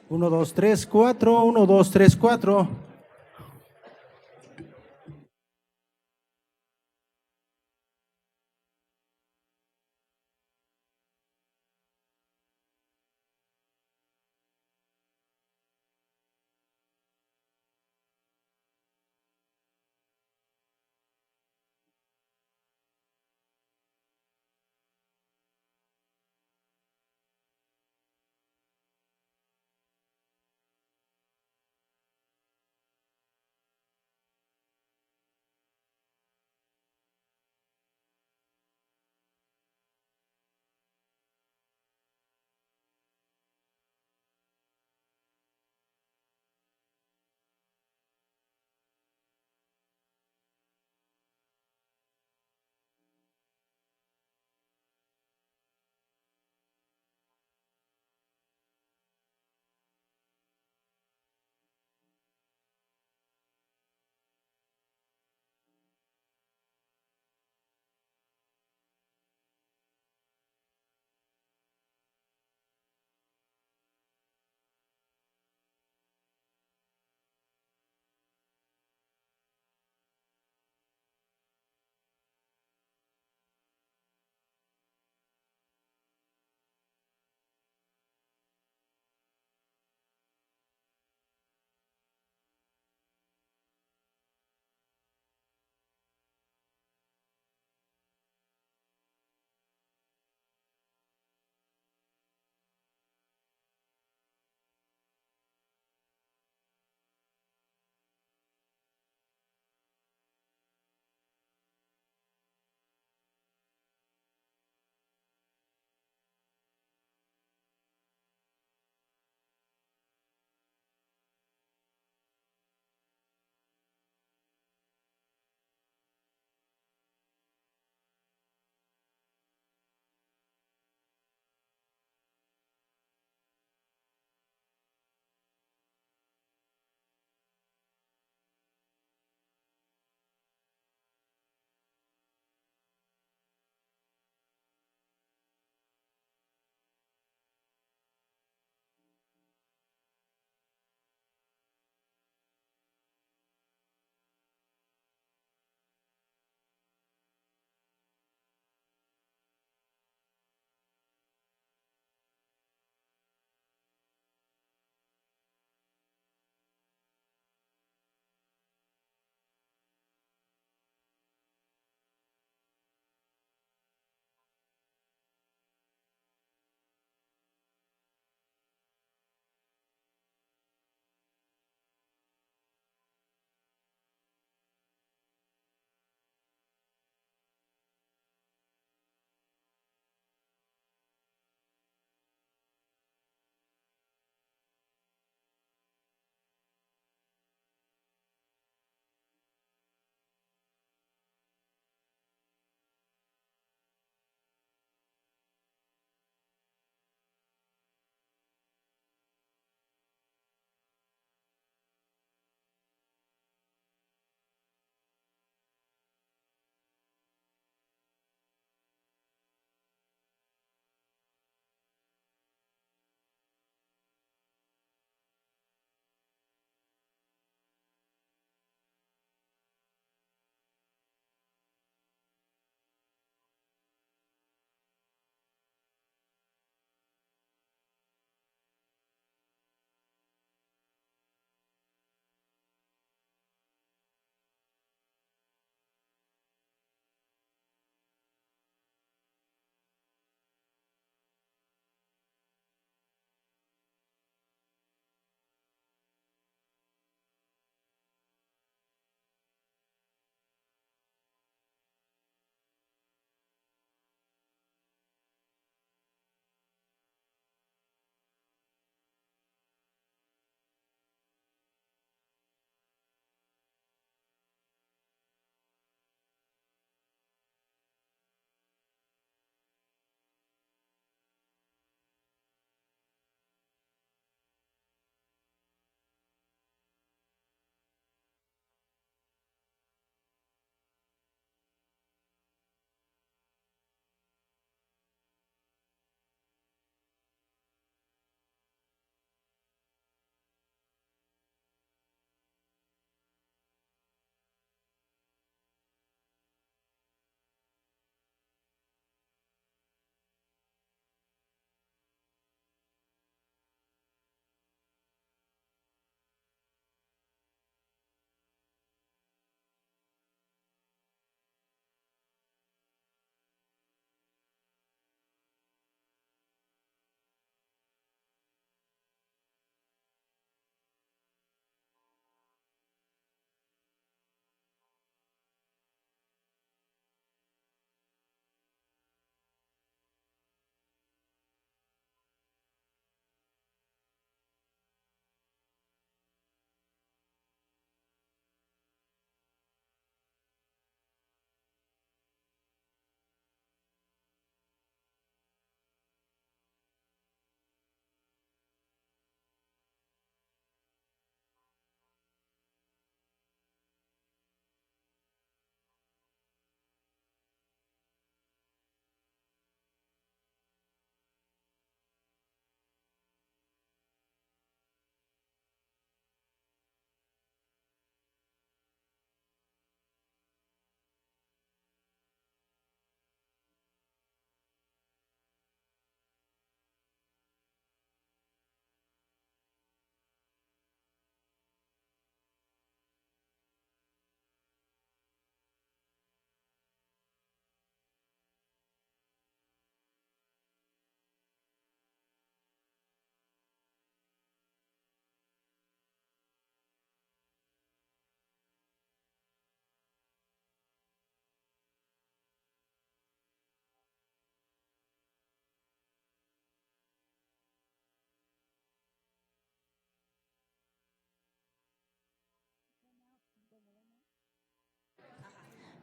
Uno, dos, tres, cuatro. Uno, dos, tres, cuatro.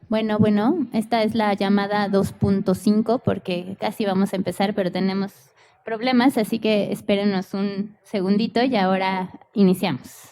Bueno, esta es la llamada 2.5 porque casi vamos a empezar, pero tenemos problemas, así que espérenos un segundito y ahora iniciamos.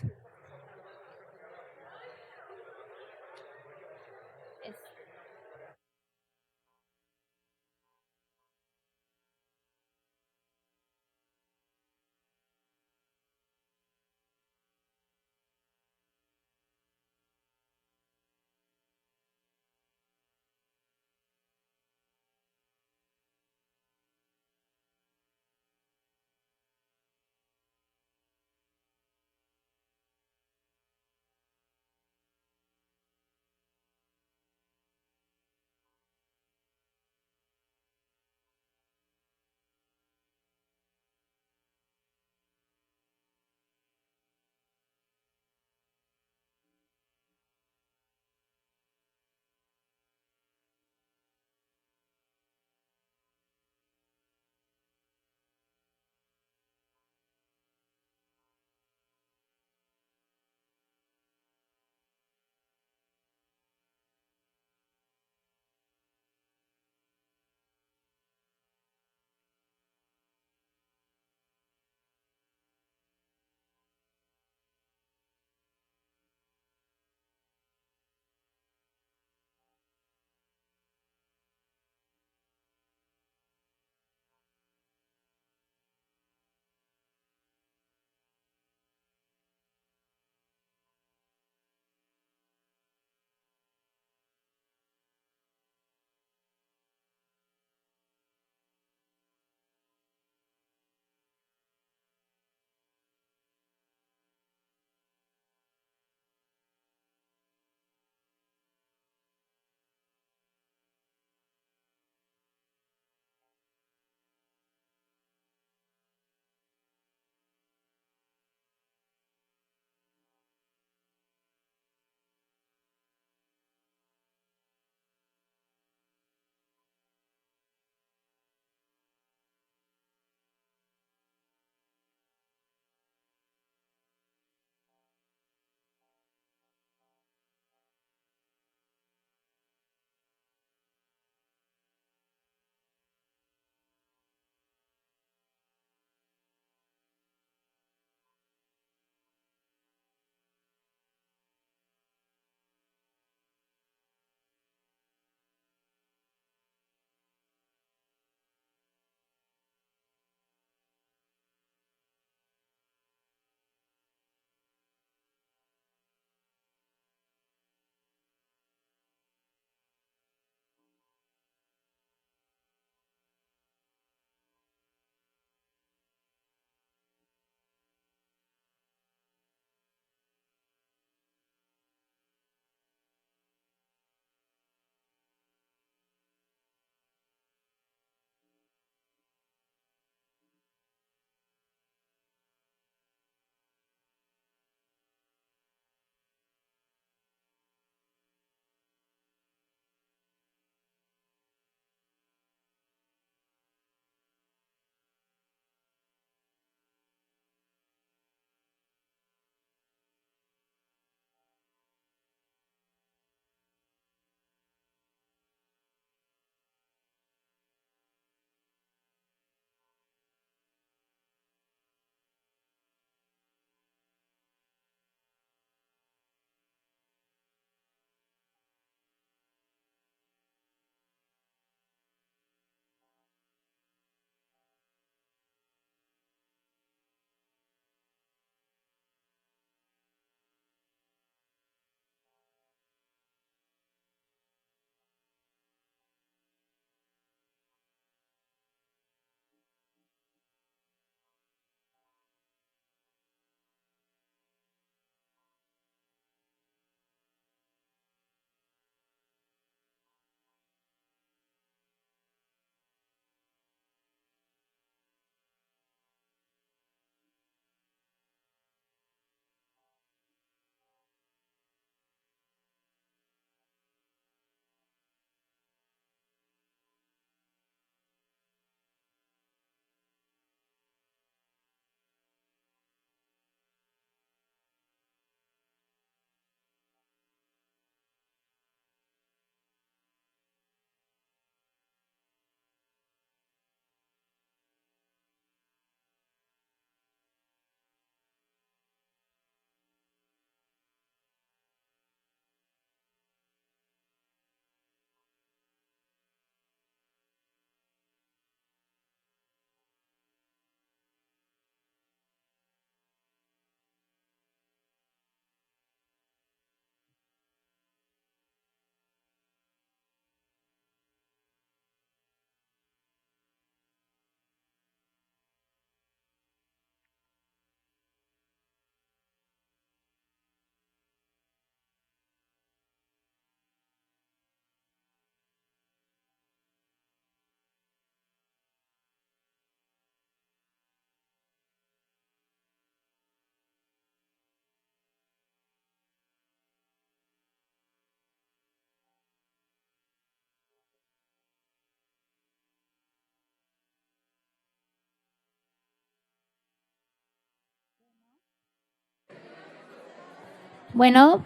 Bueno,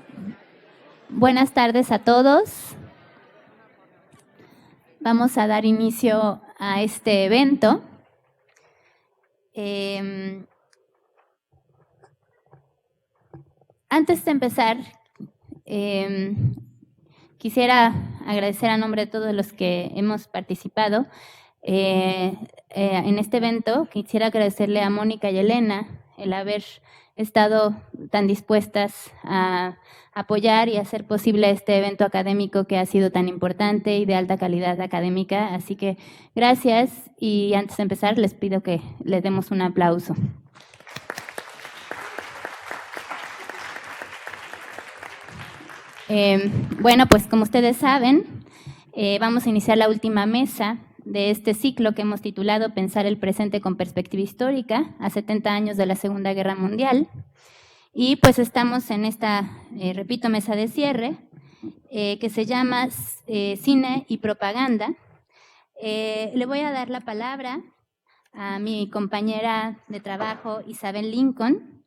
buenas tardes a todos. Vamos a dar inicio a este evento. Antes de empezar, quisiera agradecer a nombre de todos los que hemos participado en este evento. Quisiera agradecerle a Mónica y Elena el haber estado tan dispuestas a apoyar y hacer posible este evento académico que ha sido tan importante y de alta calidad académica. Así que gracias, y antes de empezar les pido que les demos un aplauso. Bueno, pues como ustedes saben, vamos a iniciar la última mesa de este ciclo que hemos titulado Pensar el presente con perspectiva histórica, a 70 años de la Segunda Guerra Mundial. Y pues estamos en esta, repito, mesa de cierre, que se llama Cine y Propaganda. Le voy a dar la palabra a mi compañera de trabajo, Isabel Lincoln.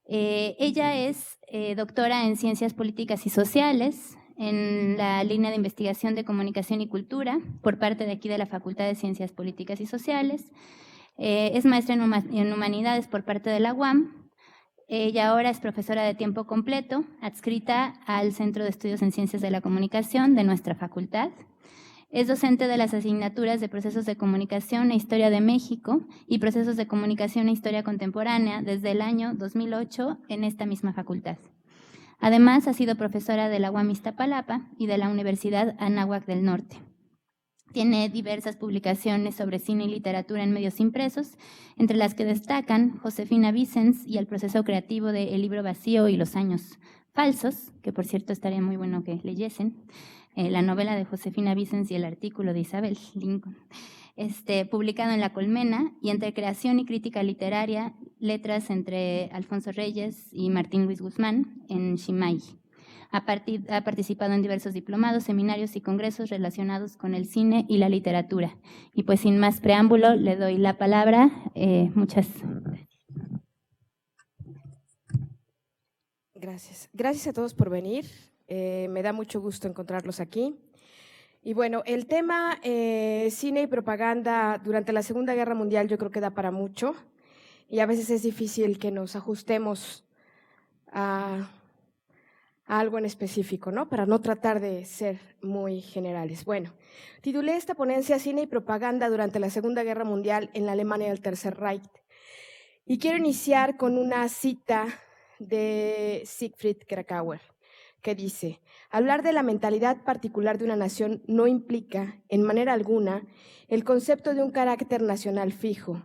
Ella es doctora en Ciencias Políticas y Sociales, en la línea de investigación de Comunicación y Cultura, por parte de aquí de la Facultad de Ciencias Políticas y Sociales. Es maestra en Humanidades por parte de la UAM. Ella ahora es profesora de tiempo completo, adscrita al Centro de Estudios en Ciencias de la Comunicación de nuestra facultad. Es docente de las asignaturas de Procesos de Comunicación e Historia de México y Procesos de Comunicación e Historia Contemporánea desde el año 2008 en esta misma facultad. Además, ha sido profesora de la UAM Iztapalapa y de la Universidad Anáhuac del Norte. Tiene diversas publicaciones sobre cine y literatura en medios impresos, entre las que destacan Josefina Vicens y el proceso creativo de El libro vacío y los años falsos, que por cierto estaría muy bueno que leyesen, la novela de Josefina Vicens y el artículo de Isabel Lincoln, publicado en La Colmena, y entre creación y crítica literaria, letras entre Alfonso Reyes y Martín Luis Guzmán en Shimay. Ha participado en diversos diplomados, seminarios y congresos relacionados con el cine y la literatura. Y pues sin más preámbulo, le doy la palabra. Muchas gracias. Gracias a todos por venir. Me da mucho gusto encontrarlos aquí. Y bueno, el tema cine y propaganda durante la Segunda Guerra Mundial yo creo que da para mucho, y a veces es difícil que nos ajustemos a algo en específico, ¿no? Para no tratar de ser muy generales. Bueno, titulé esta ponencia Cine y propaganda durante la Segunda Guerra Mundial en la Alemania del Tercer Reich. Y quiero iniciar con una cita de Siegfried Kracauer, que dice: hablar de la mentalidad particular de una nación no implica, en manera alguna, el concepto de un carácter nacional fijo.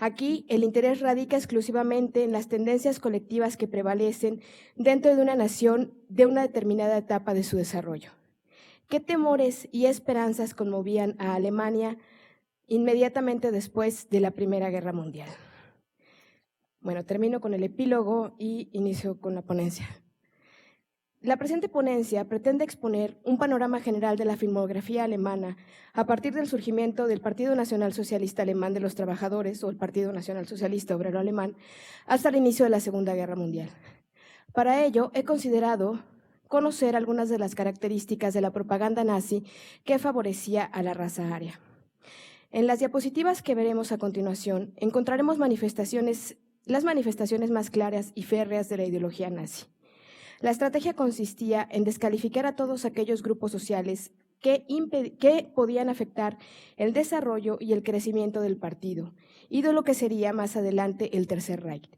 Aquí, el interés radica exclusivamente en las tendencias colectivas que prevalecen dentro de una nación de una determinada etapa de su desarrollo. ¿Qué temores y esperanzas conmovían a Alemania inmediatamente después de la Primera Guerra Mundial? Bueno, termino con el epílogo y inicio con la ponencia. La presente ponencia pretende exponer un panorama general de la filmografía alemana a partir del surgimiento del Partido Nacional Socialista Alemán de los Trabajadores, o el Partido Nacional Socialista Obrero Alemán, hasta el inicio de la Segunda Guerra Mundial. Para ello, he considerado conocer algunas de las características de la propaganda nazi que favorecía a la raza aria. En las diapositivas que veremos a continuación, encontraremos las manifestaciones más claras y férreas de la ideología nazi. La estrategia consistía en descalificar a todos aquellos grupos sociales que podían afectar el desarrollo y el crecimiento del partido, y de lo que sería más adelante el Tercer Reich.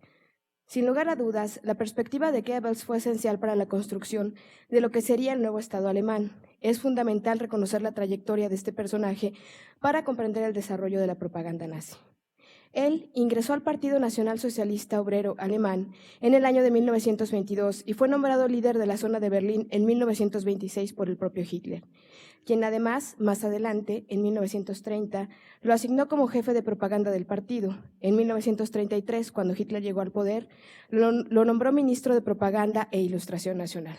Sin lugar a dudas, la perspectiva de Goebbels fue esencial para la construcción de lo que sería el nuevo Estado alemán. Es fundamental reconocer la trayectoria de este personaje para comprender el desarrollo de la propaganda nazi. Él ingresó al Partido Nacional Socialista Obrero Alemán en el año de 1922 y fue nombrado líder de la zona de Berlín en 1926 por el propio Hitler, quien además, más adelante, en 1930, lo asignó como jefe de propaganda del partido. En 1933, cuando Hitler llegó al poder, lo nombró ministro de Propaganda e Ilustración Nacional.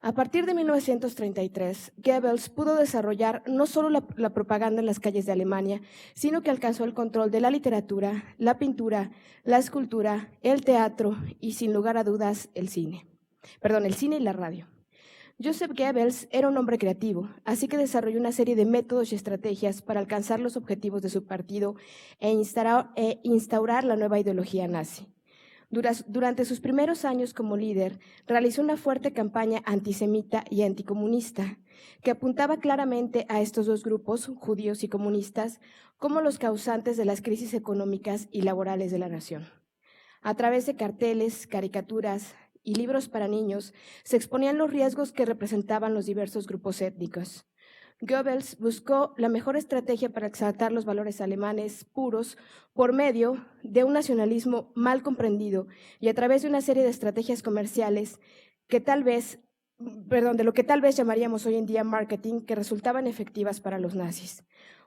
A partir de 1933, Goebbels pudo desarrollar no solo la propaganda en las calles de Alemania, sino que alcanzó el control de la literatura, la pintura, la escultura, el teatro y, sin lugar a dudas, el cine y la radio. Joseph Goebbels era un hombre creativo, así que desarrolló una serie de métodos y estrategias para alcanzar los objetivos de su partido e instaurar la nueva ideología nazi. Durante sus primeros años como líder, realizó una fuerte campaña antisemita y anticomunista, que apuntaba claramente a estos dos grupos, judíos y comunistas, como los causantes de las crisis económicas y laborales de la nación. A través de carteles, caricaturas y libros para niños, se exponían los riesgos que representaban los diversos grupos étnicos. Goebbels buscó la mejor estrategia para exaltar los valores alemanes puros por medio de un nacionalismo mal comprendido y a través de una serie de estrategias comerciales de lo que tal vez llamaríamos hoy en día marketing, que resultaban efectivas para los nazis.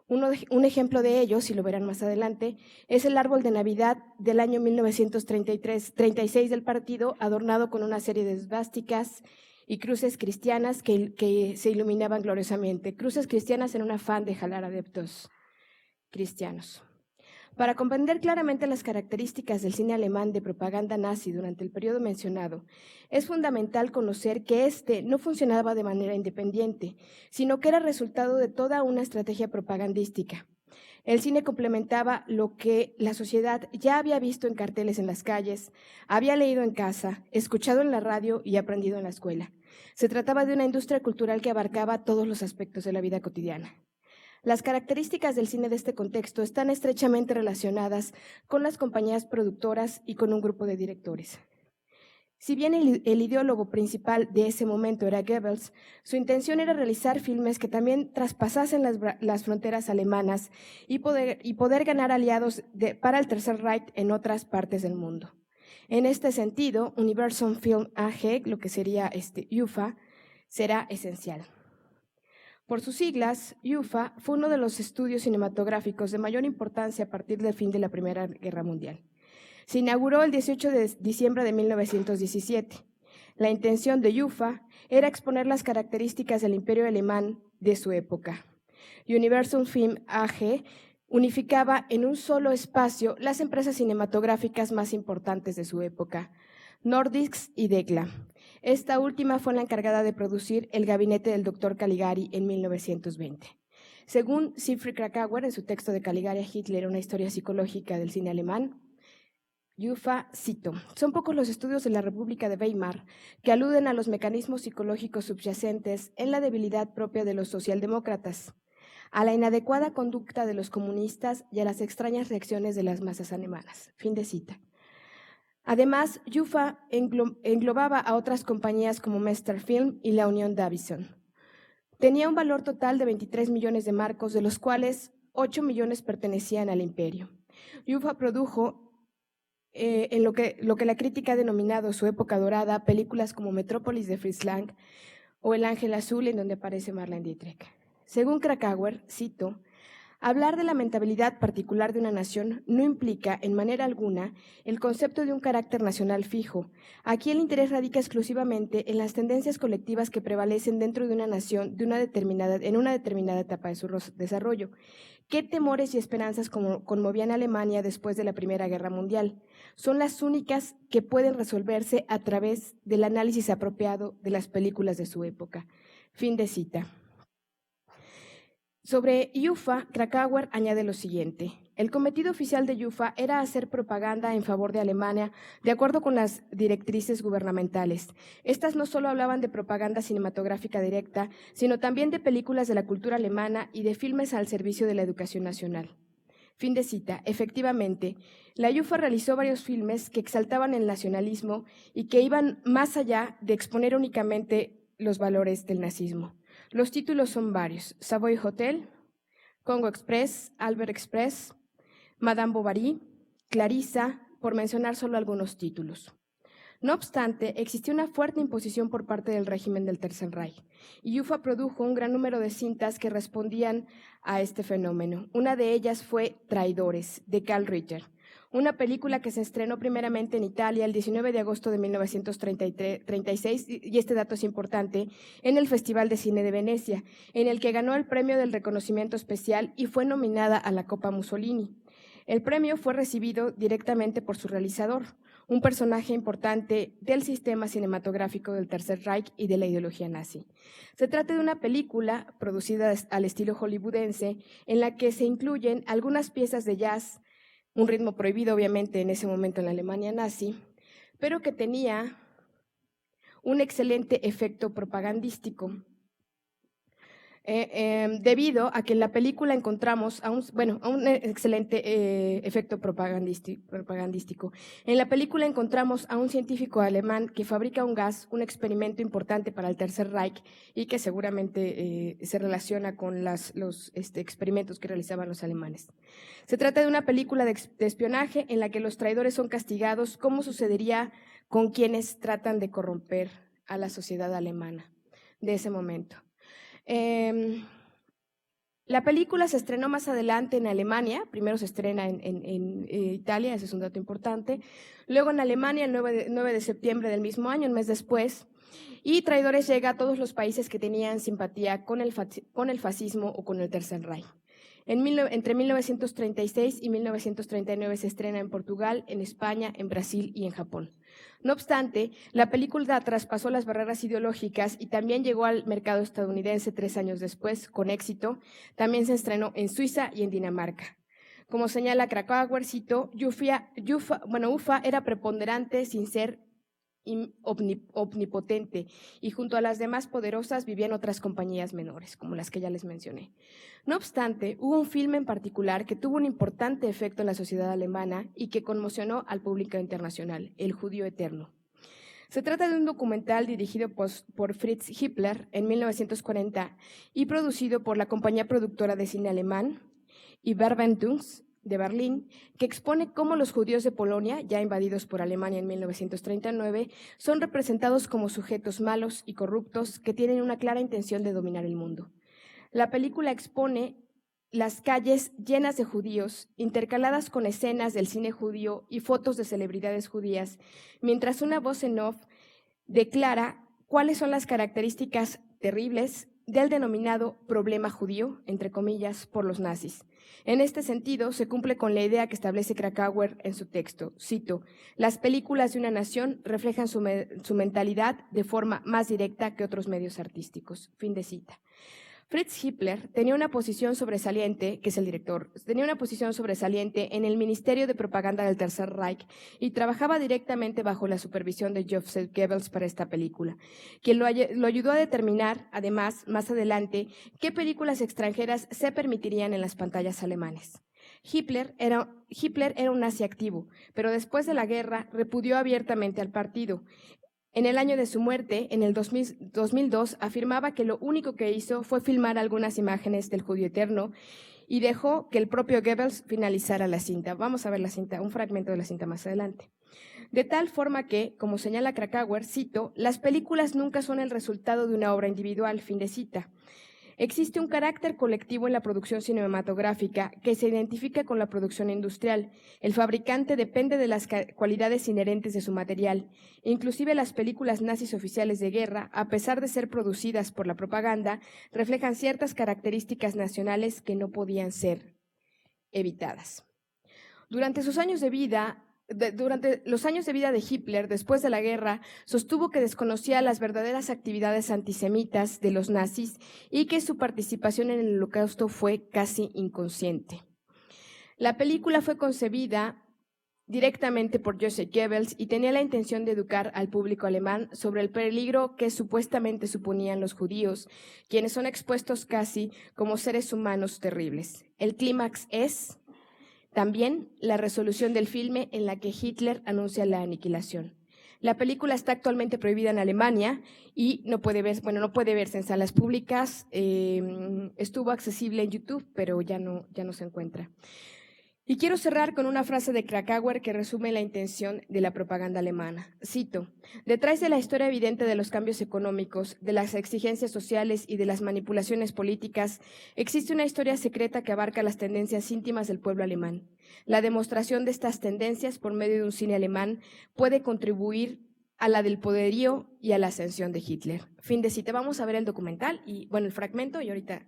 Un ejemplo de ello, si lo verán más adelante, es el árbol de Navidad del año 1936 del partido, adornado con una serie de esvásticas y cruces cristianas que se iluminaban gloriosamente. Cruces cristianas en un afán de jalar adeptos cristianos. Para comprender claramente las características del cine alemán de propaganda nazi durante el periodo mencionado, es fundamental conocer que este no funcionaba de manera independiente, sino que era resultado de toda una estrategia propagandística. El cine complementaba lo que la sociedad ya había visto en carteles en las calles, había leído en casa, escuchado en la radio y aprendido en la escuela. Se trataba de una industria cultural que abarcaba todos los aspectos de la vida cotidiana. Las características del cine de este contexto están estrechamente relacionadas con las compañías productoras y con un grupo de directores. Si bien el ideólogo principal de ese momento era Goebbels, su intención era realizar filmes que también traspasasen las fronteras alemanas y poder ganar aliados para el Tercer Reich en otras partes del mundo. En este sentido, Universum Film AG, lo que sería UFA, será esencial. Por sus siglas, UFA fue uno de los estudios cinematográficos de mayor importancia a partir del fin de la Primera Guerra Mundial. Se inauguró el 18 de diciembre de 1917. La intención de UFA era exponer las características del imperio alemán de su época. Universum Film AG unificaba en un solo espacio las empresas cinematográficas más importantes de su época, Nordics y Decla. Esta última fue la encargada de producir El gabinete del Dr. Caligari en 1920. Según Siegfried Kracauer, en su texto de Caligari a Hitler, una historia psicológica del cine alemán, UFA, cito, son pocos los estudios de la República de Weimar que aluden a los mecanismos psicológicos subyacentes en la debilidad propia de los socialdemócratas, a la inadecuada conducta de los comunistas y a las extrañas reacciones de las masas alemanas. Fin de cita. Además, UFA englobaba a otras compañías como Mester Film y la Unión Davison. Tenía un valor total de 23 millones de marcos, de los cuales 8 millones pertenecían al imperio. UFA produjo en lo que la crítica ha denominado su época dorada, películas como Metrópolis de Fritz Lang o El Ángel Azul, en donde aparece Marlene Dietrich. Según Kracauer, cito, hablar de la lamentabilidad particular de una nación no implica, en manera alguna, el concepto de un carácter nacional fijo. Aquí el interés radica exclusivamente en las tendencias colectivas que prevalecen dentro de una nación en una determinada etapa de su desarrollo. ¿Qué temores y esperanzas conmovían a Alemania después de la Primera Guerra Mundial? Son las únicas que pueden resolverse a través del análisis apropiado de las películas de su época. Fin de cita. Sobre UFA, Kracauer añade lo siguiente. El cometido oficial de UFA era hacer propaganda en favor de Alemania de acuerdo con las directrices gubernamentales. Estas no solo hablaban de propaganda cinematográfica directa, sino también de películas de la cultura alemana y de filmes al servicio de la educación nacional. Fin de cita. Efectivamente, la UFA realizó varios filmes que exaltaban el nacionalismo y que iban más allá de exponer únicamente los valores del nazismo. Los títulos son varios: Savoy Hotel, Congo Express, Albert Express, Madame Bovary, Clarissa, por mencionar solo algunos títulos. No obstante, existió una fuerte imposición por parte del régimen del Tercer Reich, y UFA produjo un gran número de cintas que respondían a este fenómeno. Una de ellas fue Traidores, de Karl Ritter, una película que se estrenó primeramente en Italia el 19 de agosto de 1936, y este dato es importante, en el Festival de Cine de Venecia, en el que ganó el premio del reconocimiento especial y fue nominada a la Copa Mussolini. El premio fue recibido directamente por su realizador, un personaje importante del sistema cinematográfico del Tercer Reich y de la ideología nazi. Se trata de una película producida al estilo hollywoodense en la que se incluyen algunas piezas de jazz, un ritmo prohibido obviamente en ese momento en la Alemania nazi, pero que tenía un excelente efecto propagandístico. Debido a que en la película encontramos a un excelente efecto propagandístico. En la película encontramos a un científico alemán que fabrica un gas, un experimento importante para el Tercer Reich y que seguramente se relaciona con los experimentos que realizaban los alemanes. Se trata de una película de espionaje en la que los traidores son castigados, como sucedería con quienes tratan de corromper a la sociedad alemana de ese momento. La película se estrenó más adelante en Alemania, primero se estrena en Italia, ese es un dato importante, luego en Alemania el 9 de septiembre del mismo año, un mes después, y Traidores llega a todos los países que tenían simpatía con el fascismo o con el Tercer Reich. Entre 1936 y 1939 se estrena en Portugal, en España, en Brasil y en Japón. No obstante, la película traspasó las barreras ideológicas y también llegó al mercado estadounidense 3 años después, con éxito. También se estrenó en Suiza y en Dinamarca. Como señala Krakauer, cito, UFA era preponderante sin ser omnipotente y junto a las demás poderosas vivían otras compañías menores, como las que ya les mencioné. No obstante, hubo un filme en particular que tuvo un importante efecto en la sociedad alemana y que conmocionó al público internacional, El Judío Eterno. Se trata de un documental dirigido por Fritz Hippler en 1940 y producido por la compañía productora de cine alemán Überwindungs de Berlín, que expone cómo los judíos de Polonia, ya invadidos por Alemania en 1939, son representados como sujetos malos y corruptos que tienen una clara intención de dominar el mundo. La película expone las calles llenas de judíos, intercaladas con escenas del cine judío y fotos de celebridades judías, mientras una voz en off declara cuáles son las características terribles del denominado problema judío, entre comillas, por los nazis. En este sentido, se cumple con la idea que establece Krakauer en su texto. Cito, las películas de una nación reflejan su mentalidad de forma más directa que otros medios artísticos. Fin de cita. Fritz Hippler tenía una posición sobresaliente, que es el director, tenía una posición sobresaliente en el Ministerio de Propaganda del Tercer Reich y trabajaba directamente bajo la supervisión de Joseph Goebbels para esta película, quien lo ayudó a determinar, además, más adelante, qué películas extranjeras se permitirían en las pantallas alemanes. Hitler era un nazi activo, pero después de la guerra repudió abiertamente al partido. En el año de su muerte, en el 2002, afirmaba que lo único que hizo fue filmar algunas imágenes del Judío Eterno y dejó que el propio Goebbels finalizara la cinta. Vamos a ver la cinta, un fragmento de la cinta más adelante. De tal forma que, como señala Krakauer, cito, las películas nunca son el resultado de una obra individual, fin de cita. Existe un carácter colectivo en la producción cinematográfica que se identifica con la producción industrial. El fabricante depende de las cualidades inherentes de su material. Inclusive las películas nazis oficiales de guerra, a pesar de ser producidas por la propaganda, reflejan ciertas características nacionales que no podían ser evitadas. Durante los años de vida de Hitler, después de la guerra, sostuvo que desconocía las verdaderas actividades antisemitas de los nazis y que su participación en el Holocausto fue casi inconsciente. La película fue concebida directamente por Joseph Goebbels y tenía la intención de educar al público alemán sobre el peligro que supuestamente suponían los judíos, quienes son expuestos casi como seres humanos terribles. El clímax es también la resolución del filme en la que Hitler anuncia la aniquilación. La película está actualmente prohibida en Alemania y no puede verse en salas públicas. Estuvo accesible en YouTube, pero ya no se encuentra. Y quiero cerrar con una frase de Krakauer que resume la intención de la propaganda alemana. Cito: detrás de la historia evidente de los cambios económicos, de las exigencias sociales y de las manipulaciones políticas, existe una historia secreta que abarca las tendencias íntimas del pueblo alemán. La demostración de estas tendencias por medio de un cine alemán puede contribuir a la del poderío y a la ascensión de Hitler. Fin de cita. Vamos a ver el documental y, bueno, el fragmento y ahorita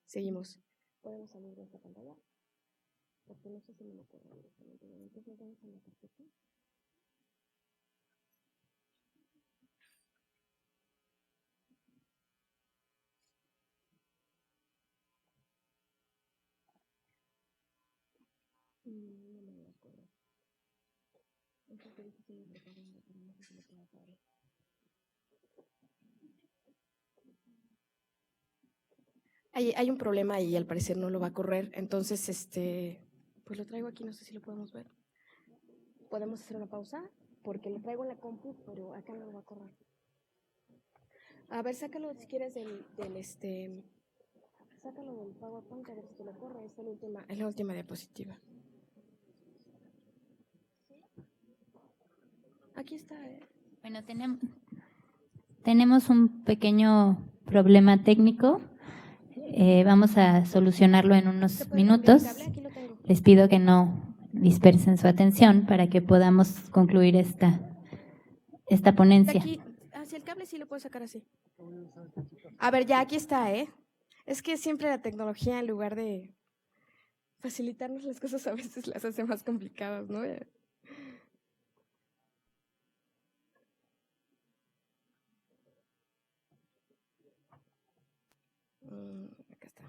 seguimos. ¿Podemos salir de esta pantalla? Porque no sé si me acuerdo directamente. Entonces, ¿nos vamos a la carpeta? No me acuerdo. Entonces, si me propaganda, pero no sé si me puedo saber. Hay un problema y al parecer no lo va a correr, entonces pues lo traigo aquí, no sé si lo podemos ver. ¿Podemos hacer una pausa? Porque lo traigo en la compu, pero acá no lo va a correr. A ver, sácalo si quieres sácalo del PowerPoint, a ver si te lo corre. Esta es la última diapositiva. Aquí está. Bueno, tenemos un pequeño problema técnico. Vamos a solucionarlo en unos minutos. Les pido que no dispersen su atención para que podamos concluir esta ponencia. Aquí, si el cable sí lo puedo sacar así. A ver, ya aquí está, Es que siempre la tecnología, en lugar de facilitarnos las cosas, a veces las hace más complicadas, ¿no? Acá está.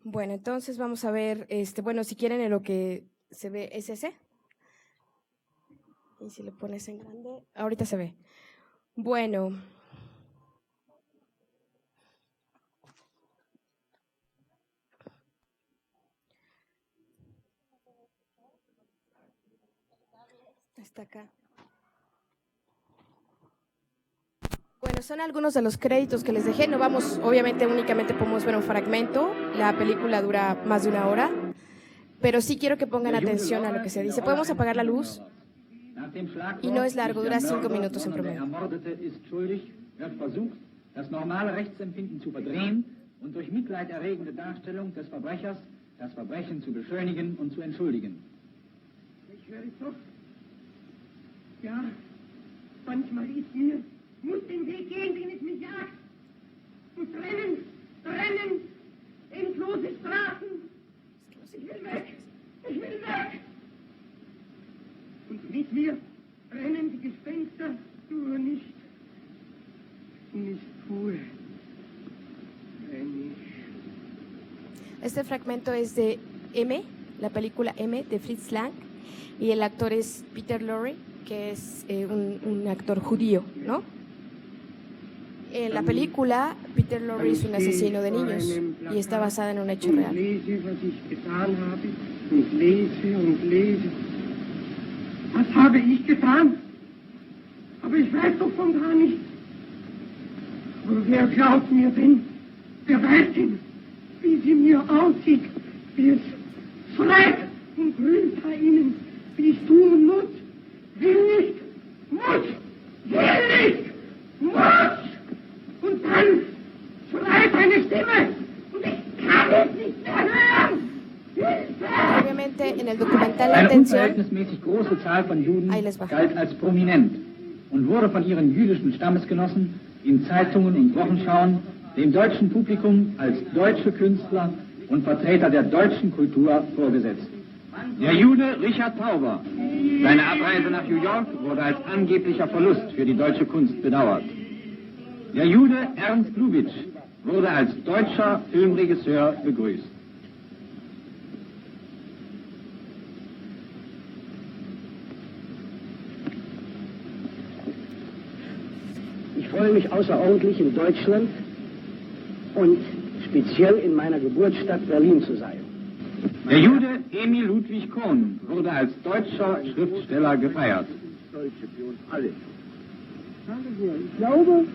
Bueno, entonces vamos a ver, bueno, si quieren en lo que se ve es ese. Y si le pones en grande, ahorita se ve. Bueno. Está acá. Bueno, son algunos de los créditos que les dejé. No vamos, obviamente, únicamente podemos ver un fragmento. La película dura más de 1 hora. Pero sí quiero que pongan atención a lo que se dice. Podemos apagar la luz. Y no es largo, dura 5 minutos en promedio. Das normale Rechtsempfinden zu verdrehen und durch mitleiderregende Darstellung des Verbrechers das Verbrechen zu beschönigen und zu entschuldigen. Ich höre doch. Ja, manchmal ist mir, muss den Weg gehen, den es mich jagt. Und rennen, endlose Straßen. Ich will weg. Und mit mir rennen die Gespenster, nur nicht pur. Este fragmento es de M, la película M de Fritz Lang, y el actor es Peter Lorre, que es un actor judío, ¿no? En la película, Peter Lorre es un asesino de niños y está basada en un hecho real. Was habe ich getan? Aber ich weiß doch von gar nichts. Aber wer glaubt mir denn, der Weitin, wie sie mir aussieht, wie es schreit und grünt bei ihnen, wie ich tun muss, will nicht, muss, und dann schreit eine Stimme und ich kann es nicht mehr hören. Obviamente en el documental la Eine atención, unverhältnismäßig große Zahl von Juden Ahí les va. galt als prominent und wurde von ihren jüdischen Stammesgenossen in Zeitungen und Wochenschauen dem deutschen Publikum als deutsche Künstler und Vertreter der deutschen Kultur vorgesetzt. Der Jude Richard Tauber. Seine Abreise nach New York wurde als angeblicher Verlust für die deutsche Kunst bedauert. Der Jude Ernst Lubitsch wurde als deutscher Filmregisseur begrüßt. Ich freue mich außerordentlich, in Deutschland und speziell in meiner Geburtsstadt Berlin zu sein. Der Jude Emil Ludwig Kohn wurde als deutscher Schriftsteller gefeiert. Ich glaube,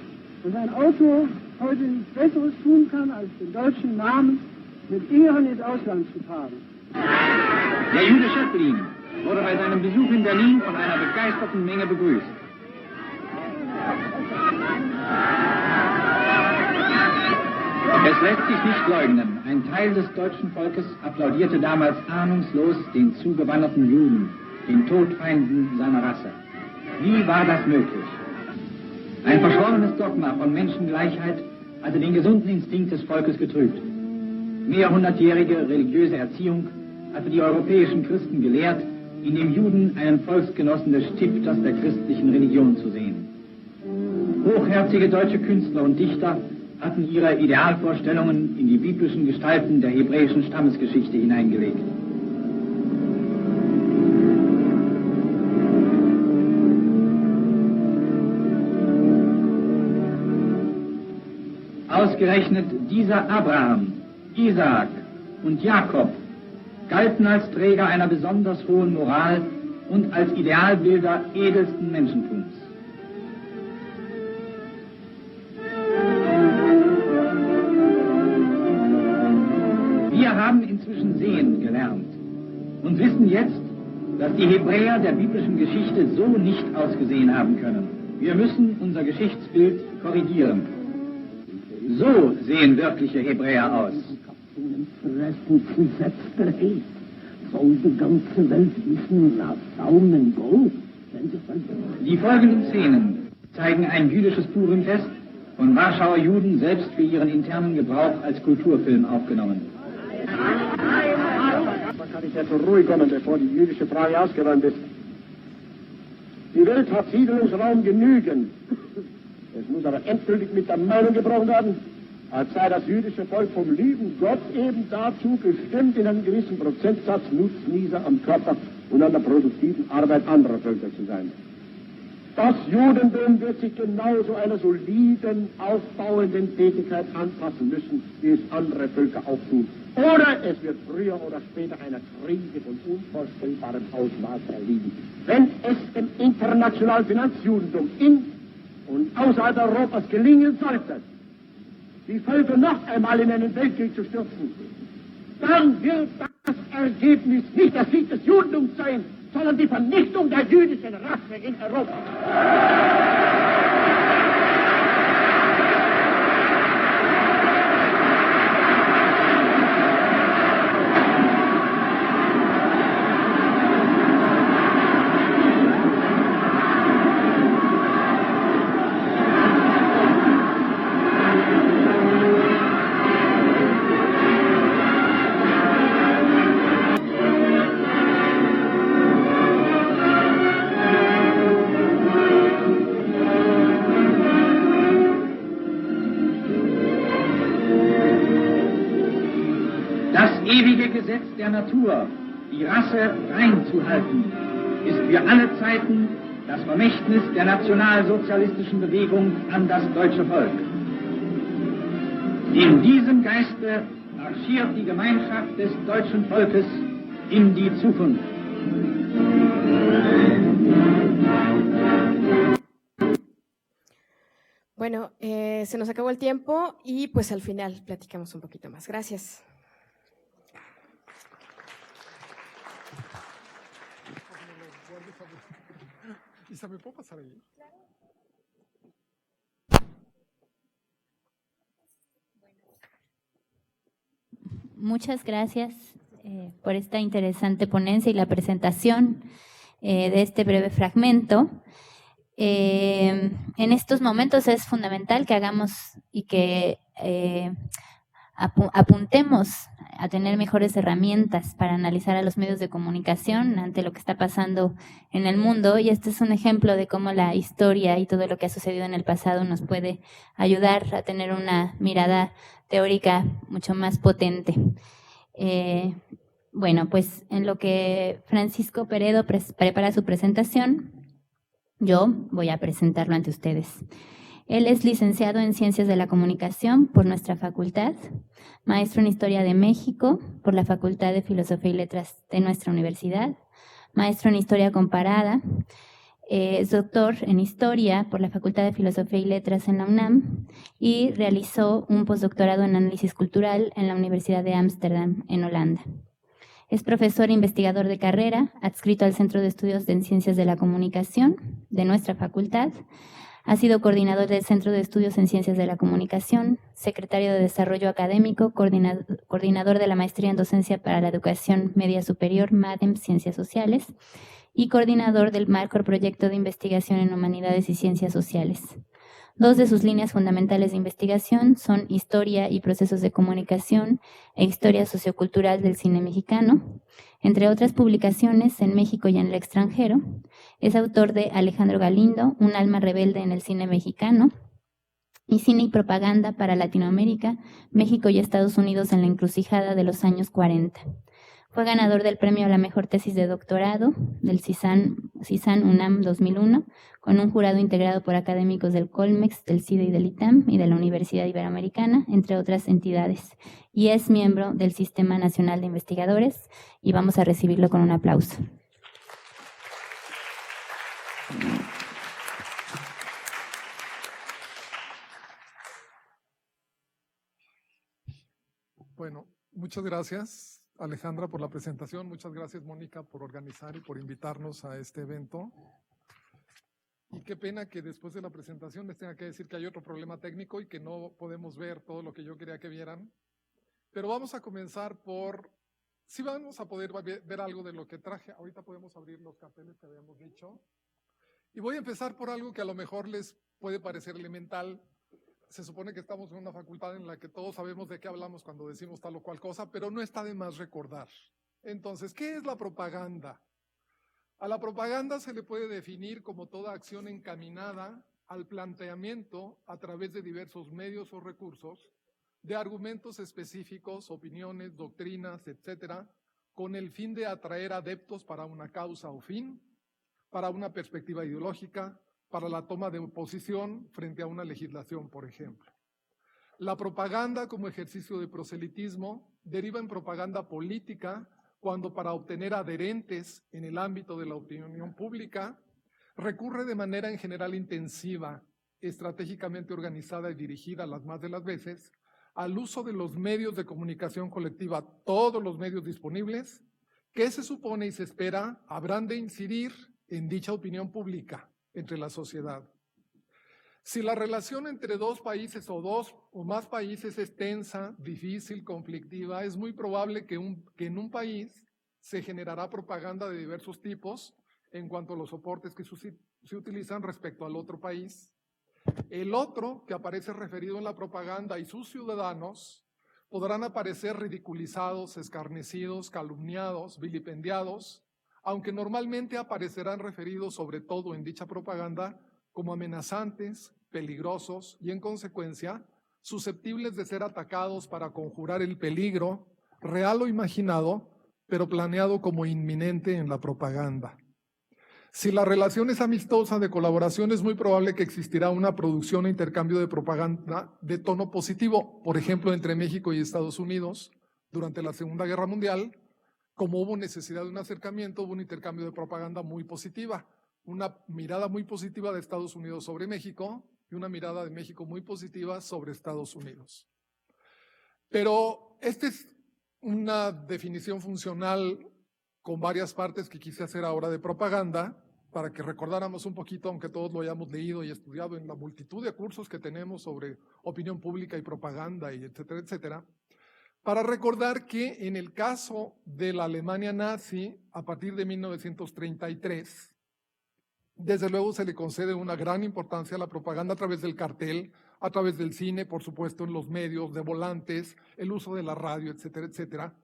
und ein Autor heute nichts Besseres tun kann, als den deutschen Namen mit Ehren ins Ausland zu tragen. Der Jude Schöpflin wurde bei seinem Besuch in Berlin von einer begeisterten Menge begrüßt. Es lässt sich nicht leugnen, ein Teil des deutschen Volkes applaudierte damals ahnungslos den zugewanderten Juden, den Todfeinden seiner Rasse. Wie war das möglich? Ein verschwommenes Dogma von Menschengleichheit hatte den gesunden Instinkt des Volkes getrübt. Mehrhundertjährige religiöse Erziehung hatte die europäischen Christen gelehrt, in dem Juden einen Volksgenossen des Stifters der christlichen Religion zu sehen. Hochherzige deutsche Künstler und Dichter hatten ihre Idealvorstellungen in die biblischen Gestalten der hebräischen Stammesgeschichte hineingelegt. Ausgerechnet dieser Abraham, Isaak und Jakob galten als Träger einer besonders hohen Moral und als Idealbilder edelsten Menschentums. Wir haben inzwischen sehen gelernt und wissen jetzt, dass die Hebräer der biblischen Geschichte so nicht ausgesehen haben können. Wir müssen unser Geschichtsbild korrigieren. So sehen wirkliche Hebräer aus. Soll die ganze Welt wissen, nach Daumen go? Die folgenden Szenen zeigen ein jüdisches Purimfest von Warschauer Juden selbst für ihren internen Gebrauch als Kulturfilm aufgenommen. Man kann nicht mehr zur Ruhe kommen, bevor die jüdische Frage ausgeräumt ist. Die Welt hat Siedlungsraum genügend. Es muss aber endgültig mit der Meinung gebrochen werden, als sei das jüdische Volk vom lieben Gott eben dazu bestimmt, in einem gewissen Prozentsatz Nutznießer am Körper und an der produktiven Arbeit anderer Völker zu sein. Das Judentum wird sich genauso einer soliden, aufbauenden Tätigkeit anpassen müssen, wie es andere Völker auch tun. Oder es wird früher oder später einer Krise von unvorstellbarem Ausmaß erliegen. Wenn es dem internationalen Finanzjudentum in und außerhalb Europas gelingen sollte, die Völker noch einmal in einen Weltkrieg zu stürzen, dann wird das Ergebnis nicht der Sieg des Judentums sein, sondern die Vernichtung der jüdischen Rasse in Europa. Ewige Gesetz der Natur, die Rasse rein zu halten, ist für alle Zeiten das Vermächtnis der nationalsozialistischen Bewegung an das deutsche Volk. In diesem Geiste marschiert die Gemeinschaft des deutschen Volkes in die Zukunft. Bueno, se nos acabó el tiempo y pues al final platicamos un poquito más. Gracias. Isa, ¿me puedo pasar ahí? Muchas gracias por esta interesante ponencia y la presentación de este breve fragmento. En estos momentos es fundamental que hagamos y que apuntemos a tener mejores herramientas para analizar a los medios de comunicación ante lo que está pasando en el mundo, y este es un ejemplo de cómo la historia y todo lo que ha sucedido en el pasado nos puede ayudar a tener una mirada teórica mucho más potente. Bueno, pues en lo que Francisco Peredo prepara su presentación, yo voy a presentarlo ante ustedes. Él es licenciado en Ciencias de la Comunicación por nuestra facultad, maestro en Historia de México por la Facultad de Filosofía y Letras de nuestra universidad, maestro en Historia Comparada Es doctor en Historia por la Facultad de Filosofía y Letras en la UNAM y realizó un postdoctorado en Análisis Cultural en la Universidad de Ámsterdam, en Holanda. Es profesor e investigador de carrera, adscrito al Centro de Estudios en Ciencias de la Comunicación de nuestra facultad. Ha sido coordinador del Centro de Estudios en Ciencias de la Comunicación, secretario de Desarrollo Académico, coordinador de la Maestría en Docencia para la Educación Media Superior, MADEM, Ciencias Sociales, y coordinador del Macroproyecto de Investigación en Humanidades y Ciencias Sociales. Dos de sus líneas fundamentales de investigación son Historia y Procesos de Comunicación e Historia Sociocultural del Cine Mexicano. Entre otras publicaciones en México y en el extranjero, es autor de Alejandro Galindo, Un alma rebelde en el cine mexicano, y Cine y propaganda para Latinoamérica, México y Estados Unidos en la encrucijada de los años 40. Fue ganador del premio a la mejor tesis de doctorado del CISAN UNAM 2001, con un jurado integrado por académicos del Colmex, del CIDE y del ITAM y de la Universidad Iberoamericana, entre otras entidades, y es miembro del Sistema Nacional de Investigadores, y vamos a recibirlo con un aplauso. Bueno, muchas gracias, Alejandra, por la presentación. Muchas gracias, Mónica, por organizar y por invitarnos a este evento. Y qué pena que después de la presentación les tenga que decir que hay otro problema técnico y que no podemos ver todo lo que yo quería que vieran. Pero vamos a comenzar por... Sí vamos a poder ver algo de lo que traje. Ahorita podemos abrir los carteles que habíamos dicho. Y voy a empezar por algo que a lo mejor les puede parecer elemental. Se supone que estamos en una facultad en la que todos sabemos de qué hablamos cuando decimos tal o cual cosa, pero no está de más recordar. Entonces, ¿qué es la propaganda? A la propaganda se le puede definir como toda acción encaminada al planteamiento a través de diversos medios o recursos de argumentos específicos, opiniones, doctrinas, etcétera, con el fin de atraer adeptos para una causa o fin, para una perspectiva ideológica, para la toma de posición frente a una legislación, por ejemplo. La propaganda como ejercicio de proselitismo deriva en propaganda política cuando para obtener adherentes en el ámbito de la opinión pública recurre de manera en general intensiva, estratégicamente organizada y dirigida las más de las veces al uso de los medios de comunicación colectiva, todos los medios disponibles, que se supone y se espera habrán de incidir en dicha opinión pública entre la sociedad. Si la relación entre dos países o dos o más países es tensa, difícil, conflictiva, es muy probable que en un país se generará propaganda de diversos tipos en cuanto a los soportes que se utilizan respecto al otro país. El otro que aparece referido en la propaganda y sus ciudadanos podrán aparecer ridiculizados, escarnecidos, calumniados, vilipendiados, aunque normalmente aparecerán referidos sobre todo en dicha propaganda como amenazantes, peligrosos y en consecuencia susceptibles de ser atacados para conjurar el peligro, real o imaginado, pero planeado como inminente en la propaganda. Si la relación es amistosa de colaboración, es muy probable que existirá una producción e intercambio de propaganda de tono positivo, por ejemplo, entre México y Estados Unidos durante la Segunda Guerra Mundial. Como hubo necesidad de un acercamiento, hubo un intercambio de propaganda muy positiva, una mirada muy positiva de Estados Unidos sobre México y una mirada de México muy positiva sobre Estados Unidos. Pero esta es una definición funcional con varias partes que quise hacer ahora de propaganda, para que recordáramos un poquito, aunque todos lo hayamos leído y estudiado en la multitud de cursos que tenemos sobre opinión pública y propaganda, y etcétera, etcétera, para recordar que en el caso de la Alemania nazi, a partir de 1933, desde luego se le concede una gran importancia a la propaganda a través del cartel, a través del cine, por supuesto, en los medios, de volantes, el uso de la radio, etcétera, etcétera.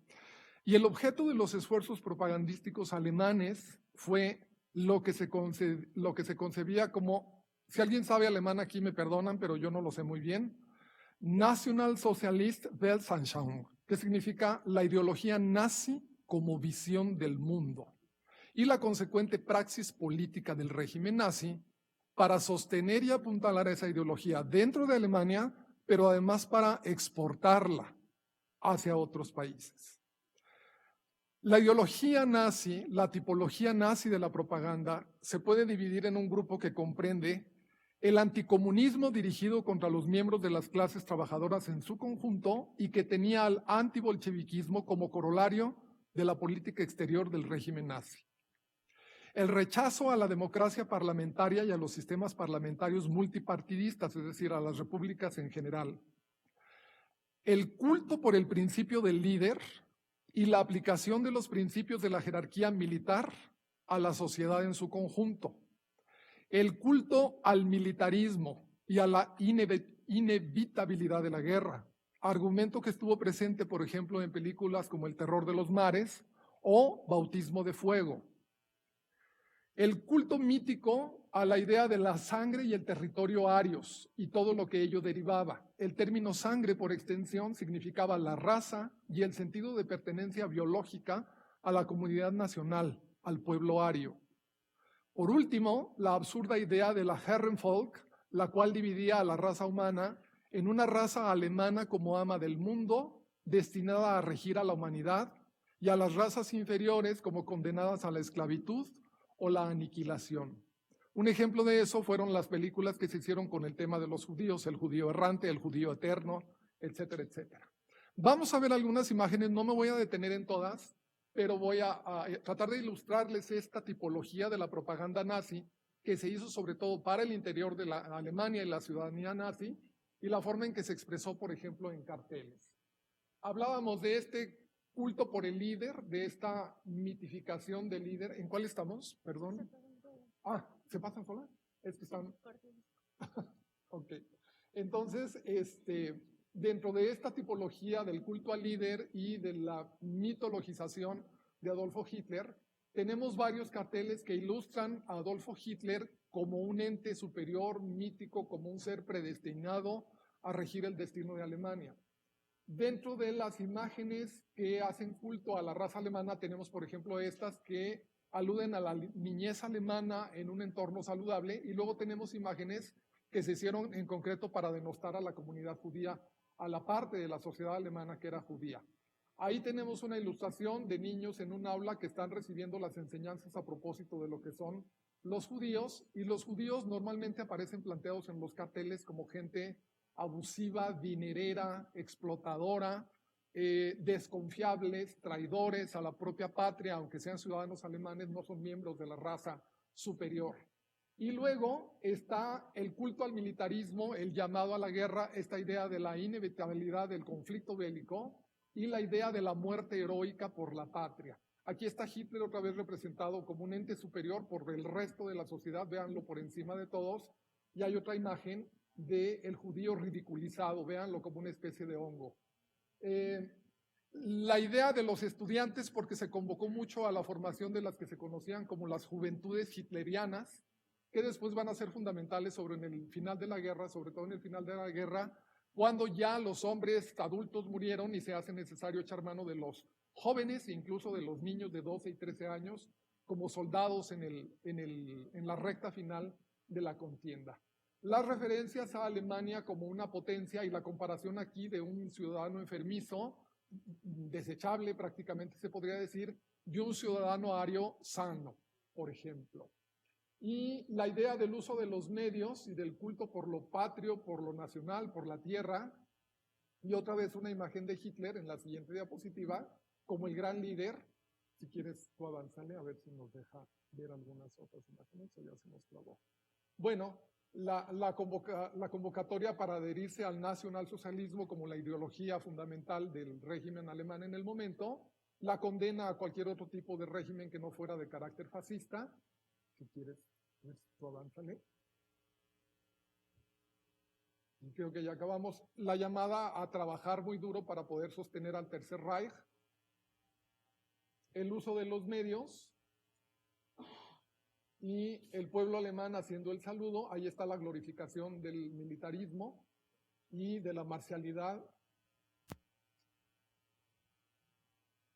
Y el objeto de los esfuerzos propagandísticos alemanes fue lo que se concebía como, si alguien sabe alemán aquí me perdonan, pero yo no lo sé muy bien, Nationalsozialist Weltanschauung, que significa la ideología nazi como visión del mundo, y la consecuente praxis política del régimen nazi para sostener y apuntalar esa ideología dentro de Alemania, pero además para exportarla hacia otros países. La ideología nazi, la tipología nazi de la propaganda, se puede dividir en un grupo que comprende el anticomunismo dirigido contra los miembros de las clases trabajadoras en su conjunto y que tenía al antibolcheviquismo como corolario de la política exterior del régimen nazi. El rechazo a la democracia parlamentaria y a los sistemas parlamentarios multipartidistas, es decir, a las repúblicas en general. El culto por el principio del líder y la aplicación de los principios de la jerarquía militar a la sociedad en su conjunto. El culto al militarismo y a la inevitabilidad de la guerra, argumento que estuvo presente, por ejemplo, en películas como El terror de los mares o Bautismo de fuego. El culto mítico a la idea de la sangre y el territorio arios y todo lo que ello derivaba. El término sangre, por extensión, significaba la raza y el sentido de pertenencia biológica a la comunidad nacional, al pueblo ario. Por último, la absurda idea de la Herrenvolk, la cual dividía a la raza humana en una raza alemana como ama del mundo, destinada a regir a la humanidad, y a las razas inferiores como condenadas a la esclavitud o la aniquilación. Un ejemplo de eso fueron las películas que se hicieron con el tema de los judíos, el judío errante, el judío eterno, etcétera, etcétera. Vamos a ver algunas imágenes, no me voy a detener en todas, pero voy a tratar de ilustrarles esta tipología de la propaganda nazi que se hizo sobre todo para el interior de la Alemania y la ciudadanía nazi y la forma en que se expresó, por ejemplo, en carteles. Hablábamos de este culto por el líder, de esta mitificación del líder. ¿En cuál estamos? Perdón. ¿Se pasan sola? Es que están... Ok. Entonces, dentro de esta tipología del culto al líder y de la mitologización de Adolfo Hitler, tenemos varios carteles que ilustran a Adolfo Hitler como un ente superior, mítico, como un ser predestinado a regir el destino de Alemania. Dentro de las imágenes que hacen culto a la raza alemana, tenemos, por ejemplo, estas que aluden a la niñez alemana en un entorno saludable, y luego tenemos imágenes que se hicieron en concreto para denostar a la comunidad judía, a la parte de la sociedad alemana que era judía. Ahí tenemos una ilustración de niños en un aula que están recibiendo las enseñanzas a propósito de lo que son los judíos, y los judíos normalmente aparecen planteados en los carteles como gente abusiva, dinerera, explotadora, desconfiables, traidores a la propia patria, aunque sean ciudadanos alemanes, no son miembros de la raza superior. Y luego está el culto al militarismo, el llamado a la guerra, esta idea de la inevitabilidad del conflicto bélico y la idea de la muerte heroica por la patria. Aquí está Hitler otra vez representado como un ente superior por el resto de la sociedad, véanlo por encima de todos, y hay otra imagen del judío ridiculizado, véanlo como una especie de hongo. La idea de los estudiantes, porque se convocó mucho a la formación de las que se conocían como las juventudes hitlerianas, que después van a ser fundamentales sobre en el final de la guerra, sobre todo en el final de la guerra, cuando ya los hombres adultos murieron y se hace necesario echar mano de los jóvenes e incluso de los niños de 12 y 13 años como soldados en la recta final de la contienda. Las referencias a Alemania como una potencia y la comparación aquí de un ciudadano enfermizo, desechable prácticamente se podría decir, y un ciudadano ario sano, por ejemplo. Y la idea del uso de los medios y del culto por lo patrio, por lo nacional, por la tierra, y otra vez una imagen de Hitler en la siguiente diapositiva, como el gran líder. Si quieres, tú avánzale a ver si nos deja ver algunas otras imágenes, o ya se nos clavó. Bueno, la convocatoria para adherirse al nacionalsocialismo como la ideología fundamental del régimen alemán en el momento, la condena a cualquier otro tipo de régimen que no fuera de carácter fascista. Si quieres, tú avánzale. Y creo que ya acabamos. La llamada a trabajar muy duro para poder sostener al Tercer Reich. El uso de los medios. Y el pueblo alemán haciendo el saludo. Ahí está la glorificación del militarismo y de la marcialidad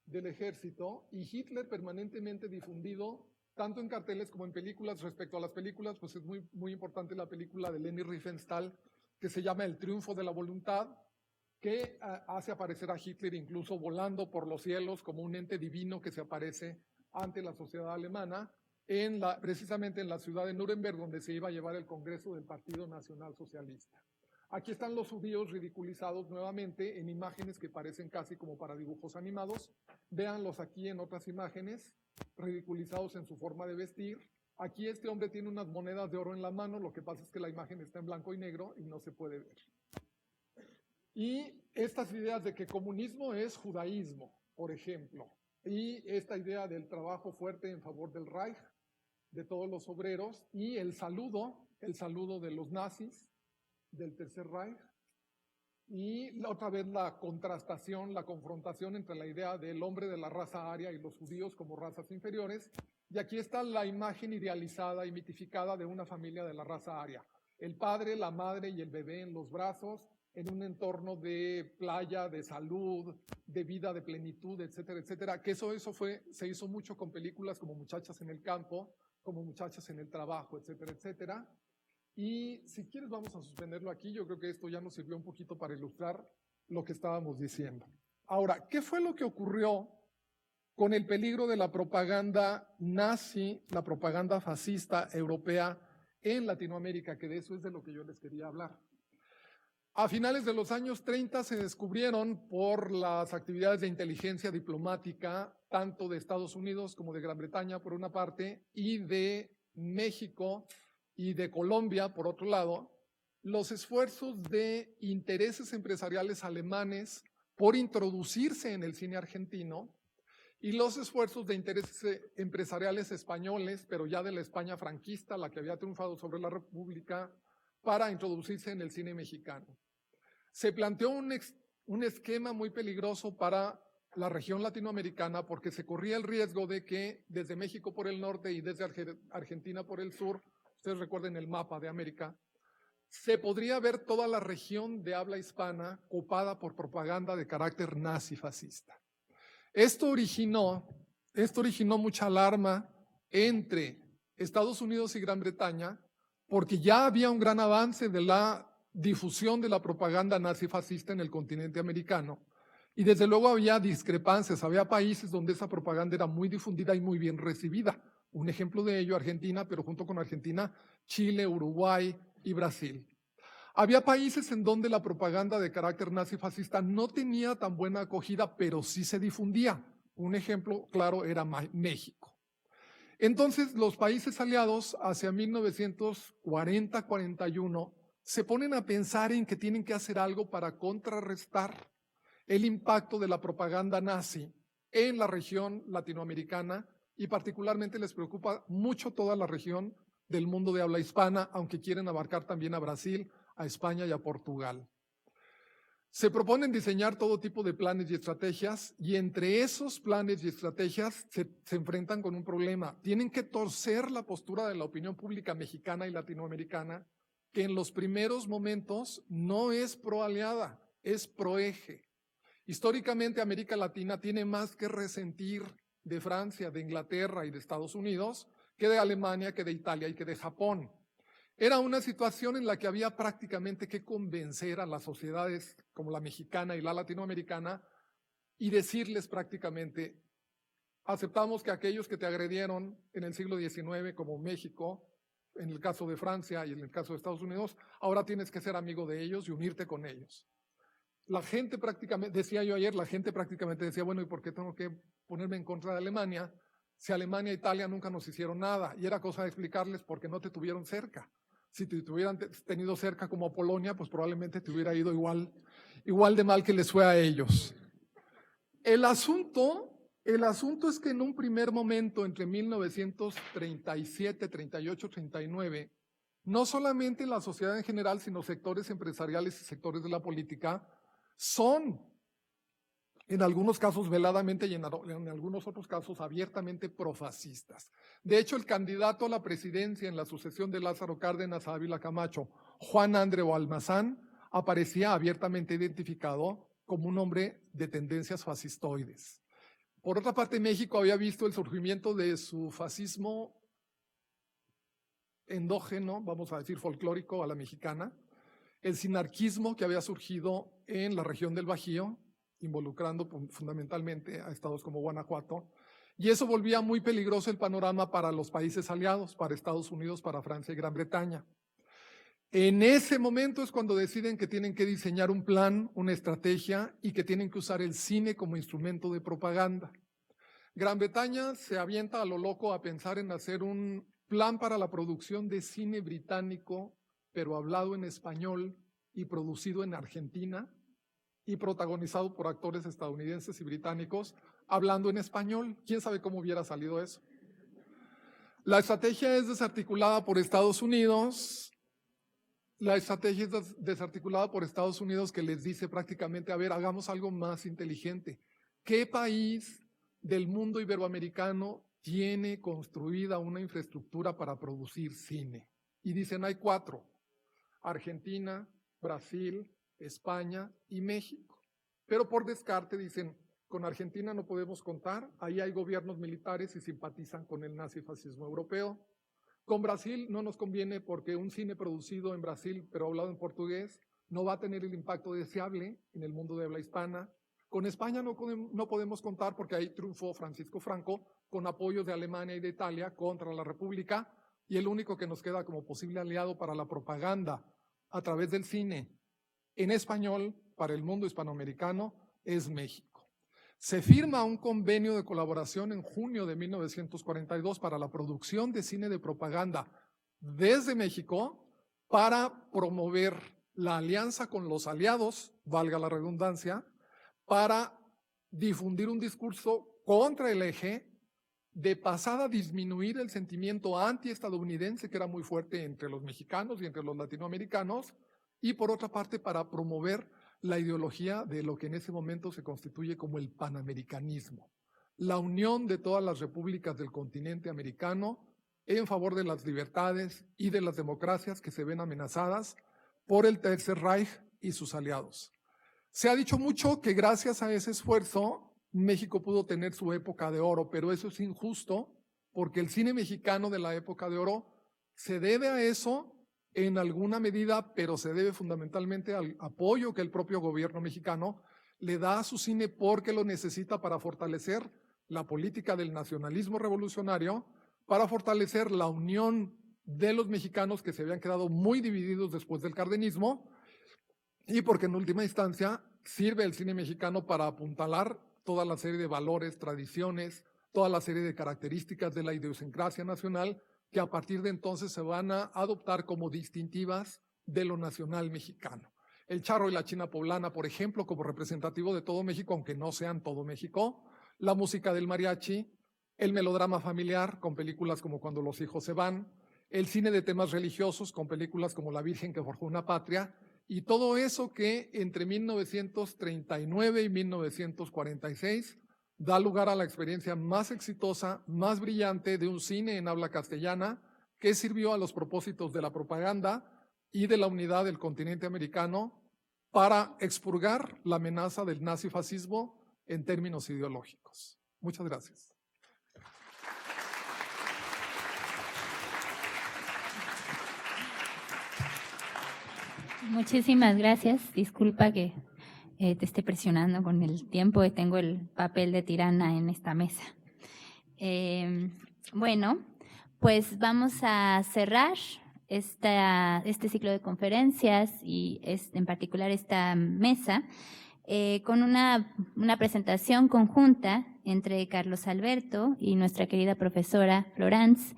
del ejército. Y Hitler permanentemente difundido tanto en carteles como en películas. Respecto a las películas, pues es muy, muy importante la película de Leni Riefenstahl que se llama El triunfo de la voluntad, que hace aparecer a Hitler incluso volando por los cielos como un ente divino que se aparece ante la sociedad alemana, precisamente en la ciudad de Nuremberg, donde se iba a llevar el Congreso del Partido Nacional Socialista. Aquí están los judíos ridiculizados nuevamente en imágenes que parecen casi como para dibujos animados. Véanlos aquí en otras imágenes, ridiculizados en su forma de vestir. Aquí este hombre tiene unas monedas de oro en la mano, lo que pasa es que la imagen está en blanco y negro y no se puede ver. Y estas ideas de que comunismo es judaísmo, por ejemplo, y esta idea del trabajo fuerte en favor del Reich, de todos los obreros, y el saludo de los nazis, del Tercer Reich, y otra vez la contrastación, la confrontación entre la idea del hombre de la raza aria y los judíos como razas inferiores. Y aquí está la imagen idealizada y mitificada de una familia de la raza aria. El padre, la madre y el bebé en los brazos, en un entorno de playa, de salud, de vida, de plenitud, etcétera, etcétera. Que eso se hizo mucho con películas como Muchachas en el campo, como Muchachas en el trabajo, etcétera, etcétera. Y si quieres vamos a suspenderlo aquí. Yo creo que esto ya nos sirvió un poquito para ilustrar lo que estábamos diciendo. Ahora, ¿qué fue lo que ocurrió con el peligro de la propaganda nazi, la propaganda fascista europea en Latinoamérica? Que de eso es de lo que yo les quería hablar. A finales de los años 30 se descubrieron por las actividades de inteligencia diplomática, tanto de Estados Unidos como de Gran Bretaña por una parte, y de México y de Colombia por otro lado, los esfuerzos de intereses empresariales alemanes por introducirse en el cine argentino y los esfuerzos de intereses empresariales españoles, pero ya de la España franquista, la que había triunfado sobre la República, para introducirse en el cine mexicano. Se planteó un esquema muy peligroso para la región latinoamericana porque se corría el riesgo de que desde México por el norte y desde Argentina por el sur, ustedes recuerden el mapa de América, se podría ver toda la región de habla hispana copada por propaganda de carácter nazi-fascista. Esto originó mucha alarma entre Estados Unidos y Gran Bretaña porque ya había un gran avance de la difusión de la propaganda nazi-fascista en el continente americano y desde luego había discrepancias, había países donde esa propaganda era muy difundida y muy bien recibida. Un ejemplo de ello, Argentina, pero junto con Argentina, Chile, Uruguay y Brasil. Había países en donde la propaganda de carácter nazi-fascista no tenía tan buena acogida, pero sí se difundía. Un ejemplo claro era México. Entonces, los países aliados, hacia 1940-41, se ponen a pensar en que tienen que hacer algo para contrarrestar el impacto de la propaganda nazi en la región latinoamericana, y particularmente les preocupa mucho toda la región del mundo de habla hispana, aunque quieren abarcar también a Brasil, a España y a Portugal. Se proponen diseñar todo tipo de planes y estrategias, y entre esos planes y estrategias se enfrentan con un problema. Tienen que torcer la postura de la opinión pública mexicana y latinoamericana, que en los primeros momentos no es pro-aliada, es pro-eje. Históricamente América Latina tiene más que resentir de Francia, de Inglaterra y de Estados Unidos, que de Alemania, que de Italia y que de Japón. Era una situación en la que había prácticamente que convencer a las sociedades como la mexicana y la latinoamericana y decirles prácticamente, aceptamos que aquellos que te agredieron en el siglo XIX, como México, en el caso de Francia y en el caso de Estados Unidos, ahora tienes que ser amigo de ellos y unirte con ellos. La gente prácticamente, decía yo ayer, la gente prácticamente decía, bueno, ¿y por qué tengo que ponerme en contra de Alemania? Si Alemania e Italia nunca nos hicieron nada, y era cosa de explicarles por qué no te tuvieron cerca. Si te hubieran tenido cerca como a Polonia, pues probablemente te hubiera ido igual de mal que les fue a ellos. El asunto es que en un primer momento, entre 1937, 38, 39, no solamente la sociedad en general, sino sectores empresariales y sectores de la política, son, en algunos casos veladamente y en algunos otros casos abiertamente profascistas. De hecho, el candidato a la presidencia en la sucesión de Lázaro Cárdenas a Ávila Camacho, Juan Andreu Almazán, aparecía abiertamente identificado como un hombre de tendencias fascistoides. Por otra parte, México había visto el surgimiento de su fascismo endógeno, vamos a decir folclórico a la mexicana, el sinarquismo que había surgido en la región del Bajío, involucrando fundamentalmente a estados como Guanajuato, y eso volvía muy peligroso el panorama para los países aliados, para Estados Unidos, para Francia y Gran Bretaña. En ese momento es cuando deciden que tienen que diseñar un plan, una estrategia, y que tienen que usar el cine como instrumento de propaganda. Gran Bretaña se avienta a lo loco a pensar en hacer un plan para la producción de cine británico, pero hablado en español y producido en Argentina y protagonizado por actores estadounidenses y británicos hablando en español. ¿Quién sabe cómo hubiera salido eso? La estrategia es desarticulada por Estados Unidos. La estrategia es desarticulada por Estados Unidos, que les dice prácticamente, a ver, hagamos algo más inteligente. ¿Qué país del mundo iberoamericano tiene construida una infraestructura para producir cine? Y dicen, hay 4, Argentina, Brasil, España y México. Pero por descarte dicen, con Argentina no podemos contar, ahí hay gobiernos militares y simpatizan con el nazifascismo europeo. Con Brasil no nos conviene porque un cine producido en Brasil, pero hablado en portugués, no va a tener el impacto deseable en el mundo de habla hispana. Con España no podemos contar porque ahí triunfó Francisco Franco con apoyos de Alemania y de Italia contra la República, y el único que nos queda como posible aliado para la propaganda a través del cine en español para el mundo hispanoamericano es México. Se firma un convenio de colaboración en junio de 1942 para la producción de cine de propaganda desde México para promover la alianza con los aliados, valga la redundancia, para difundir un discurso contra el eje, de pasada a disminuir el sentimiento antiestadounidense que era muy fuerte entre los mexicanos y entre los latinoamericanos, y por otra parte para promover la ideología de lo que en ese momento se constituye como el panamericanismo, la unión de todas las repúblicas del continente americano en favor de las libertades y de las democracias que se ven amenazadas por el Tercer Reich y sus aliados. Se ha dicho mucho que gracias a ese esfuerzo México pudo tener su época de oro, pero eso es injusto porque el cine mexicano de la época de oro se debe a eso en alguna medida, pero se debe fundamentalmente al apoyo que el propio gobierno mexicano le da a su cine porque lo necesita para fortalecer la política del nacionalismo revolucionario, para fortalecer la unión de los mexicanos que se habían quedado muy divididos después del cardenismo, y porque en última instancia sirve el cine mexicano para apuntalar toda la serie de valores, tradiciones, toda la serie de características de la idiosincrasia nacional que a partir de entonces se van a adoptar como distintivas de lo nacional mexicano. El charro y la china poblana, por ejemplo, como representativo de todo México, aunque no sean todo México, la música del mariachi, el melodrama familiar con películas como Cuando los hijos se van, el cine de temas religiosos con películas como La Virgen que forjó una patria, y todo eso que entre 1939 y 1946 da lugar a la experiencia más exitosa, más brillante de un cine en habla castellana que sirvió a los propósitos de la propaganda y de la unidad del continente americano para expurgar la amenaza del nazifascismo en términos ideológicos. Muchas gracias. Muchísimas gracias. Disculpa que te esté presionando con el tiempo. Tengo el papel de tirana en esta mesa. Bueno, pues vamos a cerrar este ciclo de conferencias y en particular esta mesa con una presentación conjunta entre Carlos Alberto y nuestra querida profesora Florence,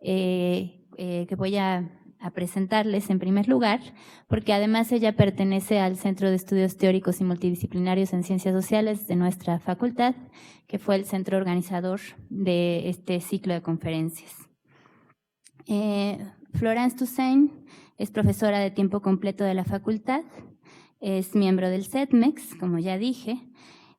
que voy a presentarles en primer lugar, porque además ella pertenece al Centro de Estudios Teóricos y Multidisciplinarios en Ciencias Sociales de nuestra facultad, que fue el centro organizador de este ciclo de conferencias. Florence Toussaint es profesora de tiempo completo de la facultad, es miembro del CETMEX, como ya dije,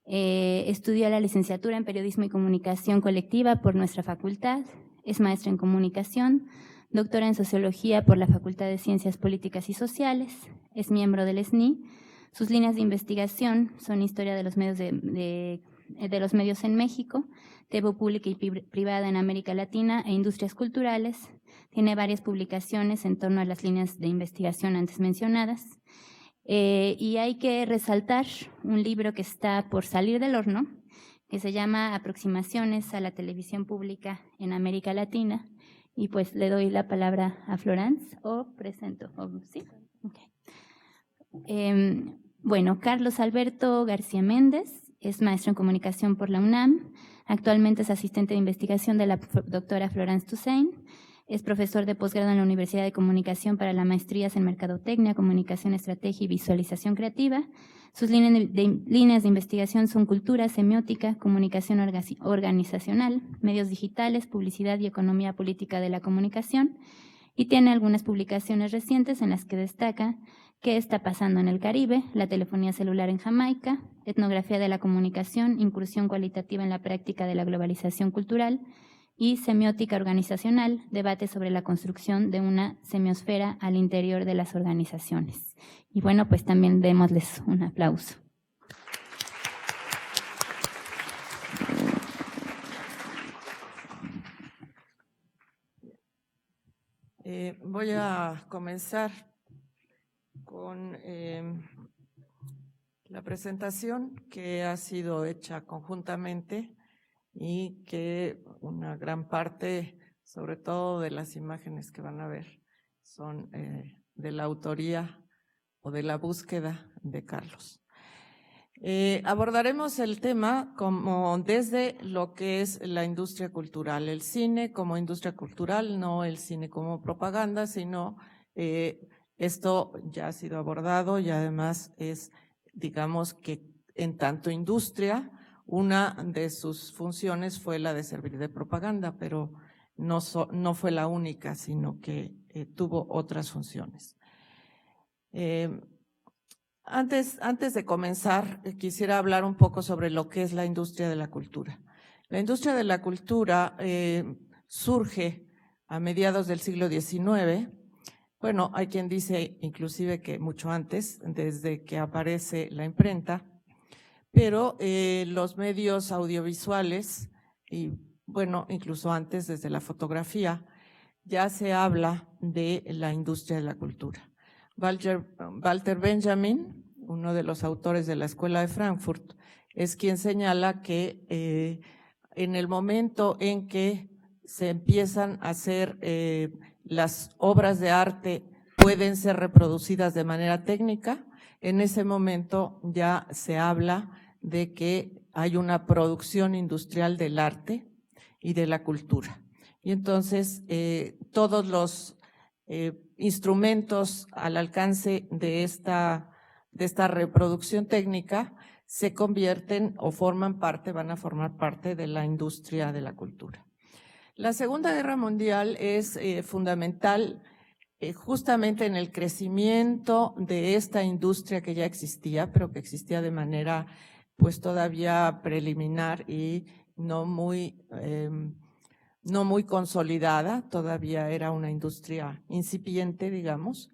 estudió la licenciatura en Periodismo y Comunicación Colectiva por nuestra facultad, es maestra en Comunicación, doctora en Sociología por la Facultad de Ciencias Políticas y Sociales, es miembro del SNI. Sus líneas de investigación son Historia de los medios de los medios en México, TV pública y privada en América Latina e Industrias Culturales, Tiene varias publicaciones en torno a las líneas de investigación antes mencionadas. Y hay que resaltar un libro que está por salir del horno, que se llama Aproximaciones a la televisión pública en América Latina. Y pues le doy la palabra a Florence, o presento. ¿Sí? Okay. Bueno, Carlos Alberto García Méndez es maestro en comunicación por la UNAM. Actualmente es asistente de investigación de la doctora Florence Toussaint. Es profesor de posgrado en la Universidad de Comunicación para las maestrías en Mercadotecnia, Comunicación, Estrategia y Visualización Creativa. Sus líneas de investigación son cultura, semiótica, comunicación organizacional, medios digitales, publicidad y economía política de la comunicación. Y tiene algunas publicaciones recientes en las que destaca qué está pasando en el Caribe, la telefonía celular en Jamaica, etnografía de la comunicación, incursión cualitativa en la práctica de la globalización cultural y semiótica organizacional, debate sobre la construcción de una semiosfera al interior de las organizaciones. Y bueno, pues también démosles un aplauso. Voy a comenzar con la presentación que ha sido hecha conjuntamente y que una gran parte, sobre todo de las imágenes que van a ver, son de la autoría o de la búsqueda de Carlos. Abordaremos el tema como desde lo que es la industria cultural, el cine como industria cultural, no el cine como propaganda, sino esto ya ha sido abordado y además es, digamos que en tanto industria, una de sus funciones fue la de servir de propaganda, pero no fue la única, sino que tuvo otras funciones. Antes de comenzar, quisiera hablar un poco sobre lo que es la industria de la cultura. La industria de la cultura surge a mediados del siglo XIX. Bueno, hay quien dice inclusive que mucho antes, desde que aparece la imprenta, pero los medios audiovisuales y bueno, incluso antes desde la fotografía, ya se habla de la industria de la cultura. Walter Benjamin, uno de los autores de la Escuela de Frankfurt, es quien señala que en el momento en que se empiezan a hacer las obras de arte pueden ser reproducidas de manera técnica, en ese momento ya se habla de que hay una producción industrial del arte y de la cultura. Y entonces todos los instrumentos al alcance de esta reproducción técnica se convierten o forman parte, van a formar parte de la industria de la cultura. La Segunda Guerra Mundial es fundamental justamente en el crecimiento de esta industria que ya existía, pero que existía de manera pues todavía preliminar y no muy consolidada, todavía era una industria incipiente, digamos.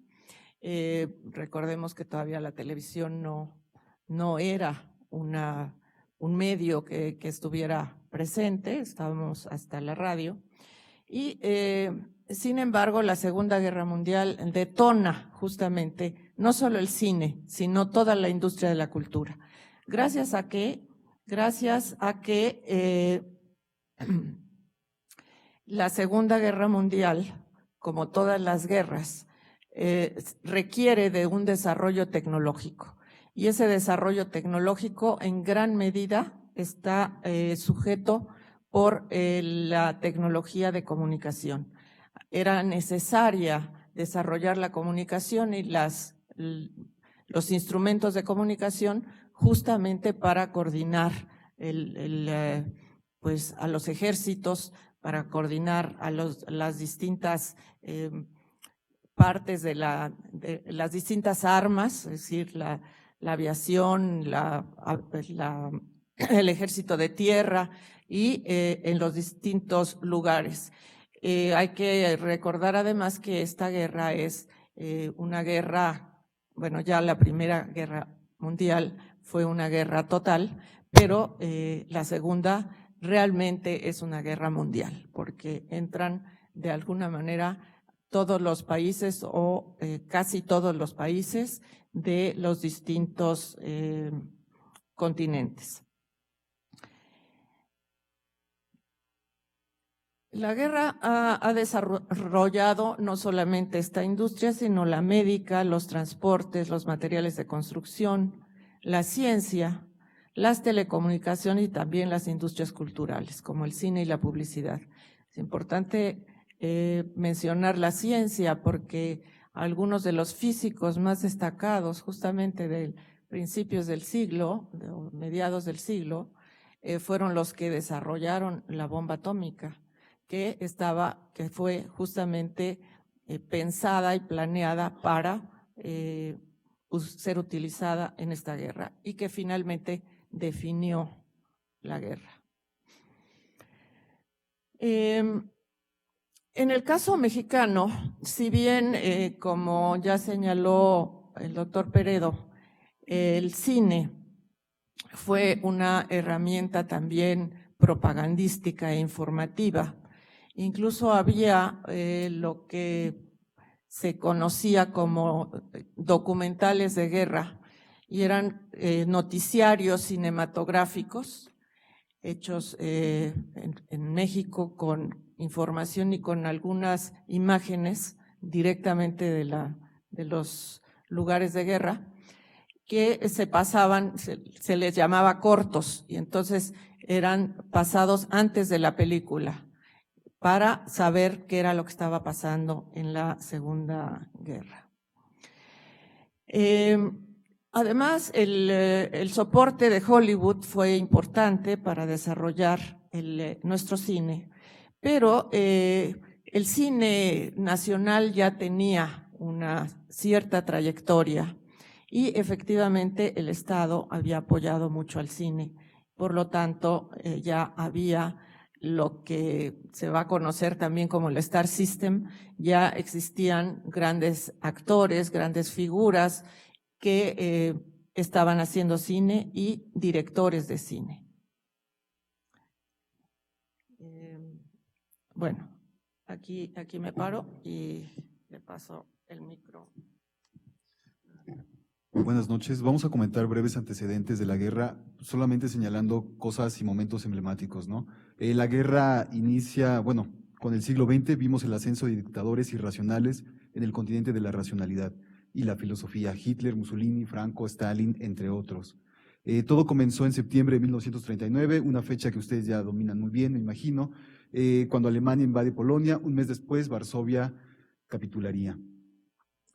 Recordemos que todavía la televisión no era un medio que estuviera presente, estábamos hasta la radio. Y sin embargo, la Segunda Guerra Mundial detona justamente no solo el cine, sino toda la industria de la cultura. ¿Gracias a qué? Gracias a que la Segunda Guerra Mundial, como todas las guerras, requiere de un desarrollo tecnológico. Y ese desarrollo tecnológico en gran medida está sujeto por la tecnología de comunicación. Era necesaria desarrollar la comunicación y los instrumentos de comunicación justamente para coordinar pues a los ejércitos, para coordinar a las distintas partes de las distintas armas, es decir, la aviación, el ejército de tierra y en los distintos lugares. Hay que recordar además que esta guerra es una guerra, bueno, ya la Primera Guerra Mundial fue una guerra total, pero la segunda realmente es una guerra mundial, porque entran de alguna manera todos los países o casi todos los países de los distintos continentes. La guerra ha desarrollado no solamente esta industria, sino la médica, los transportes, los materiales de construcción, la ciencia, las telecomunicaciones y también las industrias culturales, como el cine y la publicidad. Es importante mencionar la ciencia porque algunos de los físicos más destacados justamente de principios del siglo, mediados del siglo, fueron los que desarrollaron la bomba atómica, que fue justamente pensada y planeada para ser utilizada en esta guerra y que finalmente definió la guerra. En el caso mexicano, si bien, como ya señaló el doctor Peredo, el cine fue una herramienta también propagandística e informativa. Incluso había lo que se conocía como documentales de guerra y eran noticiarios cinematográficos hechos en México con información y con algunas imágenes directamente de los lugares de guerra que se pasaban, se les llamaba cortos y entonces eran pasados antes de la película para saber qué era lo que estaba pasando en la Segunda Guerra. Además, el soporte de Hollywood fue importante para desarrollar nuestro cine, pero el cine nacional ya tenía una cierta trayectoria y efectivamente el Estado había apoyado mucho al cine. Por lo tanto, ya había lo que se va a conocer también como el Star System, ya existían grandes actores, grandes figuras que estaban haciendo cine y directores de cine. Bueno, aquí me paro y le paso el micro. Buenas noches. Vamos a comentar breves antecedentes de la guerra, solamente señalando cosas y momentos emblemáticos, ¿no? La guerra inicia, bueno, con el siglo XX vimos el ascenso de dictadores irracionales en el continente de la racionalidad y la filosofía, Hitler, Mussolini, Franco, Stalin, entre otros. Todo comenzó en septiembre de 1939, una fecha que ustedes ya dominan muy bien, me imagino, cuando Alemania invade Polonia. Un mes después, Varsovia capitularía.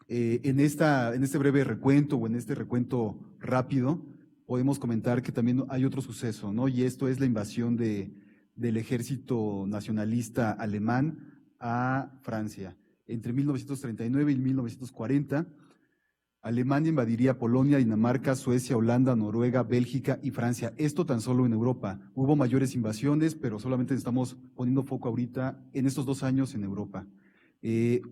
En este breve recuento o en este recuento rápido, podemos comentar que también hay otro suceso, ¿no? Y esto es la invasión del ejército nacionalista alemán a Francia. Entre 1939 y 1940, Alemania invadiría Polonia, Dinamarca, Suecia, Holanda, Noruega, Bélgica y Francia. Esto tan solo en Europa. Hubo mayores invasiones, pero solamente estamos poniendo foco ahorita en estos 2 años en Europa.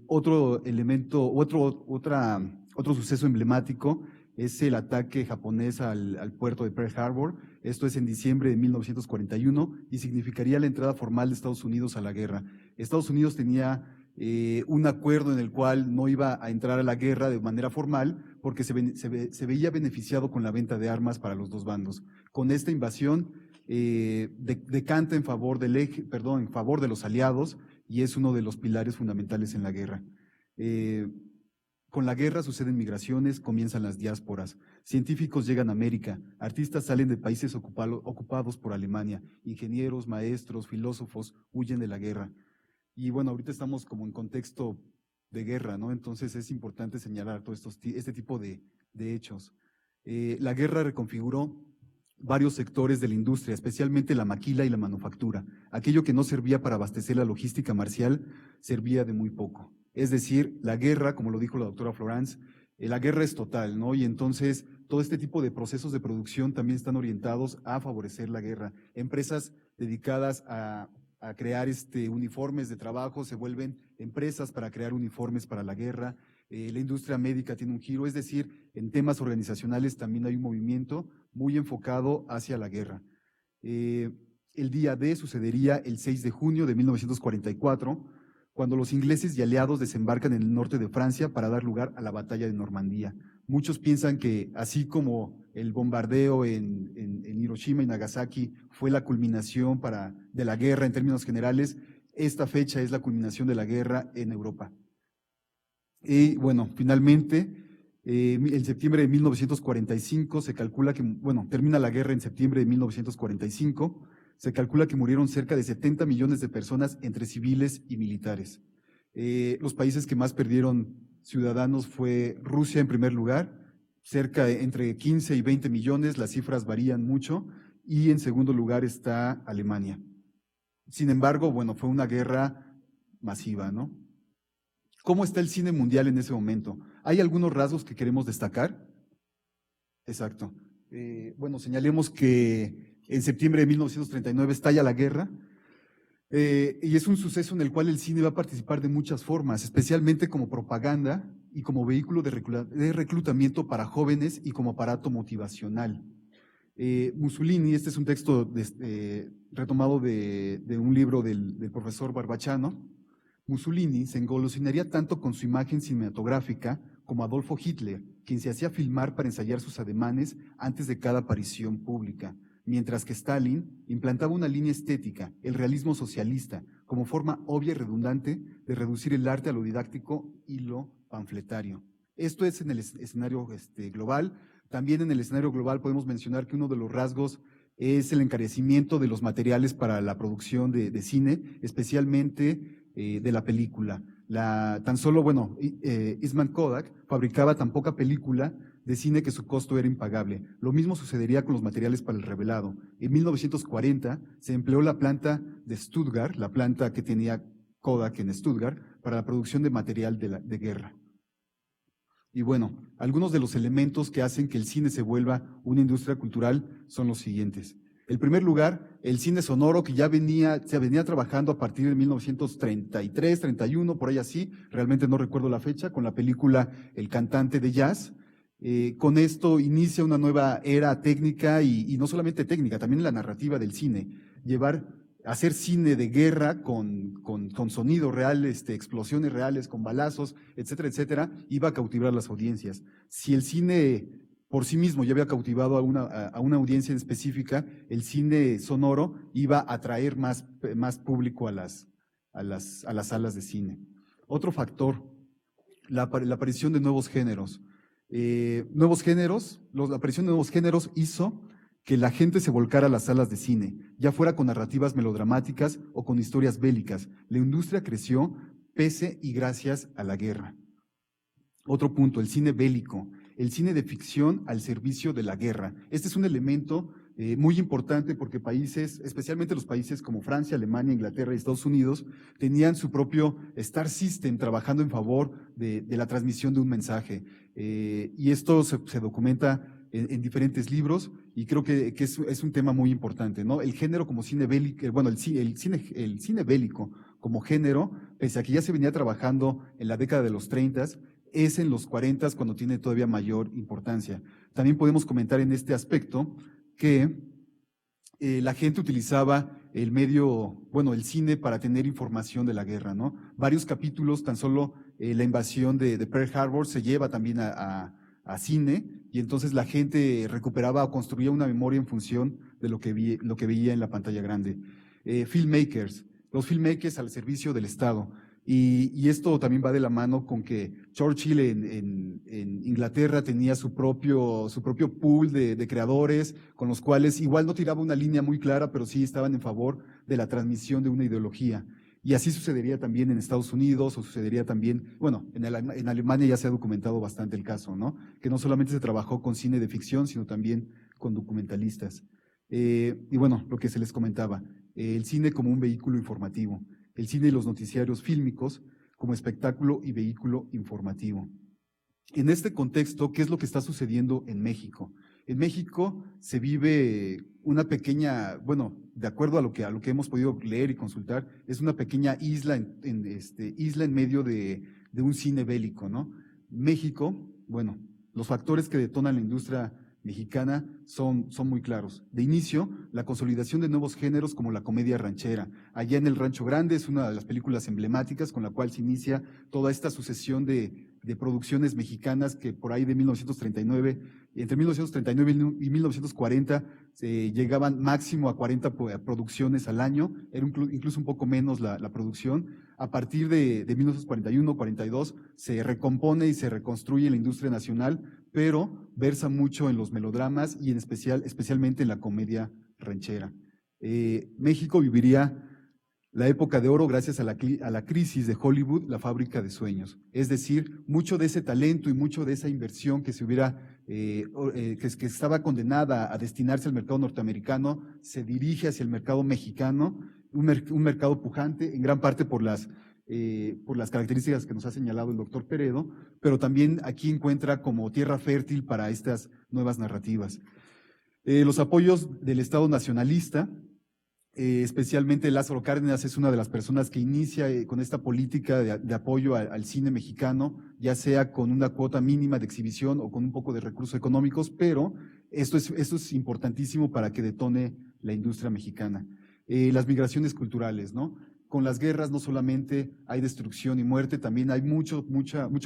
Otro elemento, otro suceso emblemático es el ataque japonés al puerto de Pearl Harbor. Esto es en diciembre de 1941 y significaría la entrada formal de Estados Unidos a la guerra. Estados Unidos tenía un acuerdo en el cual no iba a entrar a la guerra de manera formal porque se veía beneficiado con la venta de armas para los dos bandos. Con esta invasión decanta en favor en favor de los aliados y es uno de los pilares fundamentales en la guerra. Con la guerra suceden migraciones, comienzan las diásporas, científicos llegan a América, artistas salen de países ocupados por Alemania, ingenieros, maestros, filósofos huyen de la guerra. Y bueno, ahorita estamos como en contexto de guerra, ¿no? Entonces es importante señalar todo este tipo de hechos. La guerra reconfiguró varios sectores de la industria, especialmente la maquila y la manufactura. Aquello que no servía para abastecer la logística marcial servía de muy poco. Es decir, la guerra, como lo dijo la doctora Florence, la guerra es total, ¿no? Y entonces todo este tipo de procesos de producción también están orientados a favorecer la guerra. Empresas dedicadas a crear uniformes de trabajo se vuelven empresas para crear uniformes para la guerra. La industria médica tiene un giro, es decir, en temas organizacionales también hay un movimiento muy enfocado hacia la guerra. El día D sucedería el 6 de junio de 1944, cuando los ingleses y aliados desembarcan en el norte de Francia para dar lugar a la batalla de Normandía. Muchos piensan que así como el bombardeo en Hiroshima y Nagasaki fue la culminación de la guerra en términos generales, esta fecha es la culminación de la guerra en Europa. Y bueno, finalmente, en septiembre de 1945 se calcula que, bueno, termina la guerra en septiembre de 1945, se calcula que murieron cerca de 70 millones de personas entre civiles y militares. Los países que más perdieron ciudadanos fue Rusia en primer lugar, entre 15 y 20 millones, las cifras varían mucho, y en segundo lugar está Alemania. Sin embargo, bueno, fue una guerra masiva, ¿no? ¿Cómo está el cine mundial en ese momento? ¿Hay algunos rasgos que queremos destacar? Exacto. Bueno, señalemos que en septiembre de 1939 estalla la guerra, y es un suceso en el cual el cine va a participar de muchas formas, especialmente como propaganda y como vehículo de reclutamiento para jóvenes y como aparato motivacional. Mussolini, este es un texto retomado de un libro del profesor Barbachano. Mussolini se engolosinaría tanto con su imagen cinematográfica como Adolfo Hitler, quien se hacía filmar para ensayar sus ademanes antes de cada aparición pública, mientras que Stalin implantaba una línea estética, el realismo socialista, como forma obvia y redundante de reducir el arte a lo didáctico y lo panfletario. Esto es en el escenario global. También en el escenario global podemos mencionar que uno de los rasgos es el encarecimiento de los materiales para la producción de cine, especialmente de la película. Tan solo, bueno, Eastman Kodak fabricaba tan poca película de cine que su costo era impagable. Lo mismo sucedería con los materiales para el revelado. En 1940 se empleó la planta de Stuttgart, la planta que tenía Kodak en Stuttgart, para la producción de material de guerra. Y bueno, algunos de los elementos que hacen que el cine se vuelva una industria cultural son los siguientes. En primer lugar, el cine sonoro, que se venía trabajando a partir de 1933, 31, por ahí así, realmente no recuerdo la fecha, con la película El cantante de jazz. Con esto inicia una nueva era técnica y no solamente técnica, también la narrativa del cine. Hacer cine de guerra con sonido real, explosiones reales, con balazos, etcétera, etcétera, iba a cautivar a las audiencias. Si el cine por sí mismo ya había cautivado a una audiencia en específica, el cine sonoro iba a atraer más público a las salas de cine. Otro factor, la aparición de nuevos géneros. La aparición de nuevos géneros hizo que la gente se volcara a las salas de cine, ya fuera con narrativas melodramáticas o con historias bélicas. La industria creció pese y gracias a la guerra. Otro punto, el cine bélico, el cine de ficción al servicio de la guerra. Este es un elemento muy importante porque países, especialmente los países como Francia, Alemania, Inglaterra y Estados Unidos, tenían su propio Star System trabajando en favor de la transmisión de un mensaje. Y esto se documenta en diferentes libros y creo que es un tema muy importante, ¿no? El género como cine bélico, bueno, el cine bélico como género, pese a que ya se venía trabajando en la década de los 30, es en los 40 cuando tiene todavía mayor importancia. También podemos comentar en este aspecto que la gente utilizaba el cine para tener información de la guerra, ¿no? Varios capítulos, tan solo la invasión de Pearl Harbor se lleva también a cine, y entonces la gente recuperaba o construía una memoria en función de lo que veía en la pantalla grande. Los filmmakers al servicio del Estado. Y esto también va de la mano con que Churchill en Inglaterra tenía su propio pool de creadores, con los cuales igual no tiraba una línea muy clara, pero sí estaban en favor de la transmisión de una ideología. Y así sucedería también en Estados Unidos, o sucedería también, bueno, en Alemania ya se ha documentado bastante el caso, ¿no? Que no solamente se trabajó con cine de ficción, sino también con documentalistas. Y bueno, lo que se les comentaba, el cine como un vehículo informativo, el cine y los noticiarios fílmicos como espectáculo y vehículo informativo. En este contexto, ¿qué es lo que está sucediendo en México? En México se vive una pequeña, bueno, de acuerdo a lo que hemos podido leer y consultar, es una pequeña isla en medio de un cine bélico, ¿no? México, bueno, los factores que detonan la industria mexicana son muy claros. De inicio, la consolidación de nuevos géneros como la comedia ranchera. Allá en el Rancho Grande es una de las películas emblemáticas con la cual se inicia toda esta sucesión de producciones mexicanas que por ahí de 1939, entre 1939 y 1940 llegaban máximo a 40 producciones al año, era incluso un poco menos la producción. A partir de 1941-42 se recompone y se reconstruye la industria nacional, pero versa mucho en los melodramas y especialmente en la comedia ranchera. México viviría la época de oro gracias a la crisis de Hollywood, la fábrica de sueños. Es decir, mucho de ese talento y mucho de esa inversión que que estaba condenada a destinarse al mercado norteamericano, se dirige hacia el mercado mexicano, un mercado pujante, en gran parte por las características que nos ha señalado el doctor Peredo, pero también aquí encuentra como tierra fértil para estas nuevas narrativas. Los apoyos del Estado nacionalista, especialmente Lázaro Cárdenas es una de las personas que inicia con esta política de apoyo al cine mexicano, ya sea con una cuota mínima de exhibición o con un poco de recursos económicos, pero esto es importantísimo para que detone la industria mexicana. Las migraciones culturales, ¿no? Con las guerras no solamente hay destrucción y muerte, también hay mucho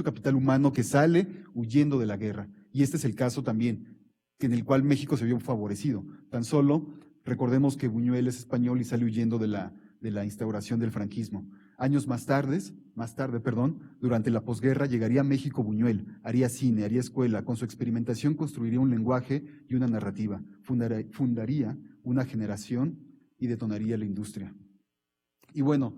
capital humano que sale huyendo de la guerra. Y este es el caso también, en el cual México se vio favorecido. Tan solo recordemos que Buñuel es español y sale huyendo de la instauración del franquismo. Años más tarde, durante la posguerra, llegaría a México Buñuel, haría cine, haría escuela, con su experimentación construiría un lenguaje y una narrativa, fundaría una generación y detonaría la industria. Y bueno,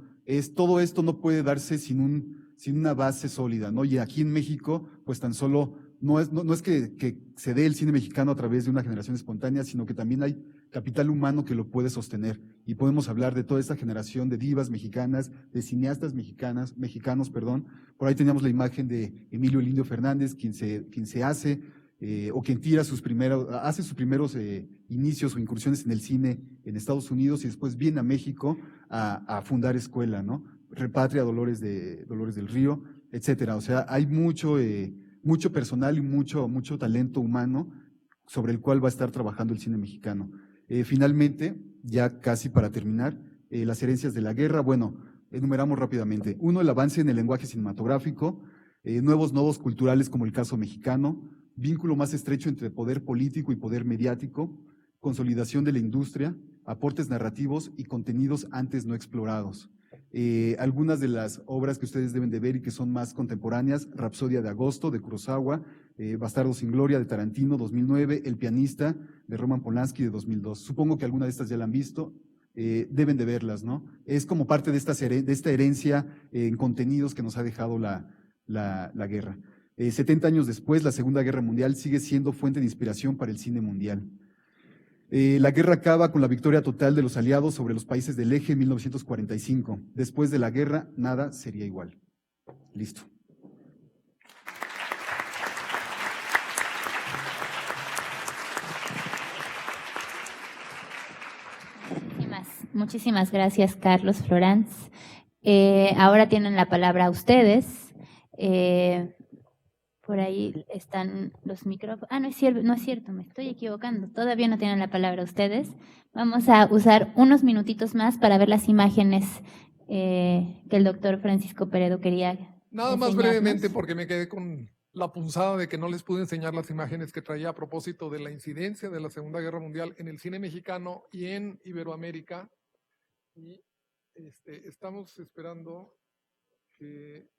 todo esto no puede darse sin una base sólida, ¿no? Y aquí en México, pues tan solo no es que se dé el cine mexicano a través de una generación espontánea, sino que también hay capital humano que lo puede sostener. Y podemos hablar de toda esta generación de divas mexicanas, de cineastas mexicanos. Por ahí teníamos la imagen de Emilio El Indio Fernández, quien se hace o quien hace sus primeros inicios o incursiones en el cine en Estados Unidos y después viene a México a fundar escuela, ¿no? Repatria Dolores del Río, etcétera. O sea, hay mucho personal y mucho talento humano sobre el cual va a estar trabajando el cine mexicano. Finalmente, ya casi para terminar, las herencias de la guerra, bueno, enumeramos rápidamente. Uno, el avance en el lenguaje cinematográfico, nuevos nodos culturales como el caso mexicano, vínculo más estrecho entre poder político y poder mediático, consolidación de la industria, aportes narrativos y contenidos antes no explorados. Algunas de las obras que ustedes deben de ver y que son más contemporáneas, Rapsodia de Agosto, de Kurosawa, Bastardo sin Gloria, de Tarantino, 2009, El pianista, de Roman Polanski, de 2002. Supongo que alguna de estas ya la han visto, deben de verlas, ¿no? Es como parte de esta herencia en contenidos que nos ha dejado la guerra. 70 años después, la Segunda Guerra Mundial sigue siendo fuente de inspiración para el cine mundial. La guerra acaba con la victoria total de los aliados sobre los países del eje en 1945. Después de la guerra, nada sería igual. Listo. Muchísimas gracias, Carlos Floranz. Ahora tienen la palabra ustedes. Por ahí están los micrófonos. No es cierto, me estoy equivocando. Todavía no tienen la palabra ustedes. Vamos a usar unos minutitos más para ver las imágenes que el doctor Francisco Peredo quería Nada más enseñarnos. brevemente, porque me quedé con la punzada de que no les pude enseñar las imágenes que traía a propósito de la incidencia de la Segunda Guerra Mundial en el cine mexicano y en Iberoamérica. Y estamos esperando que...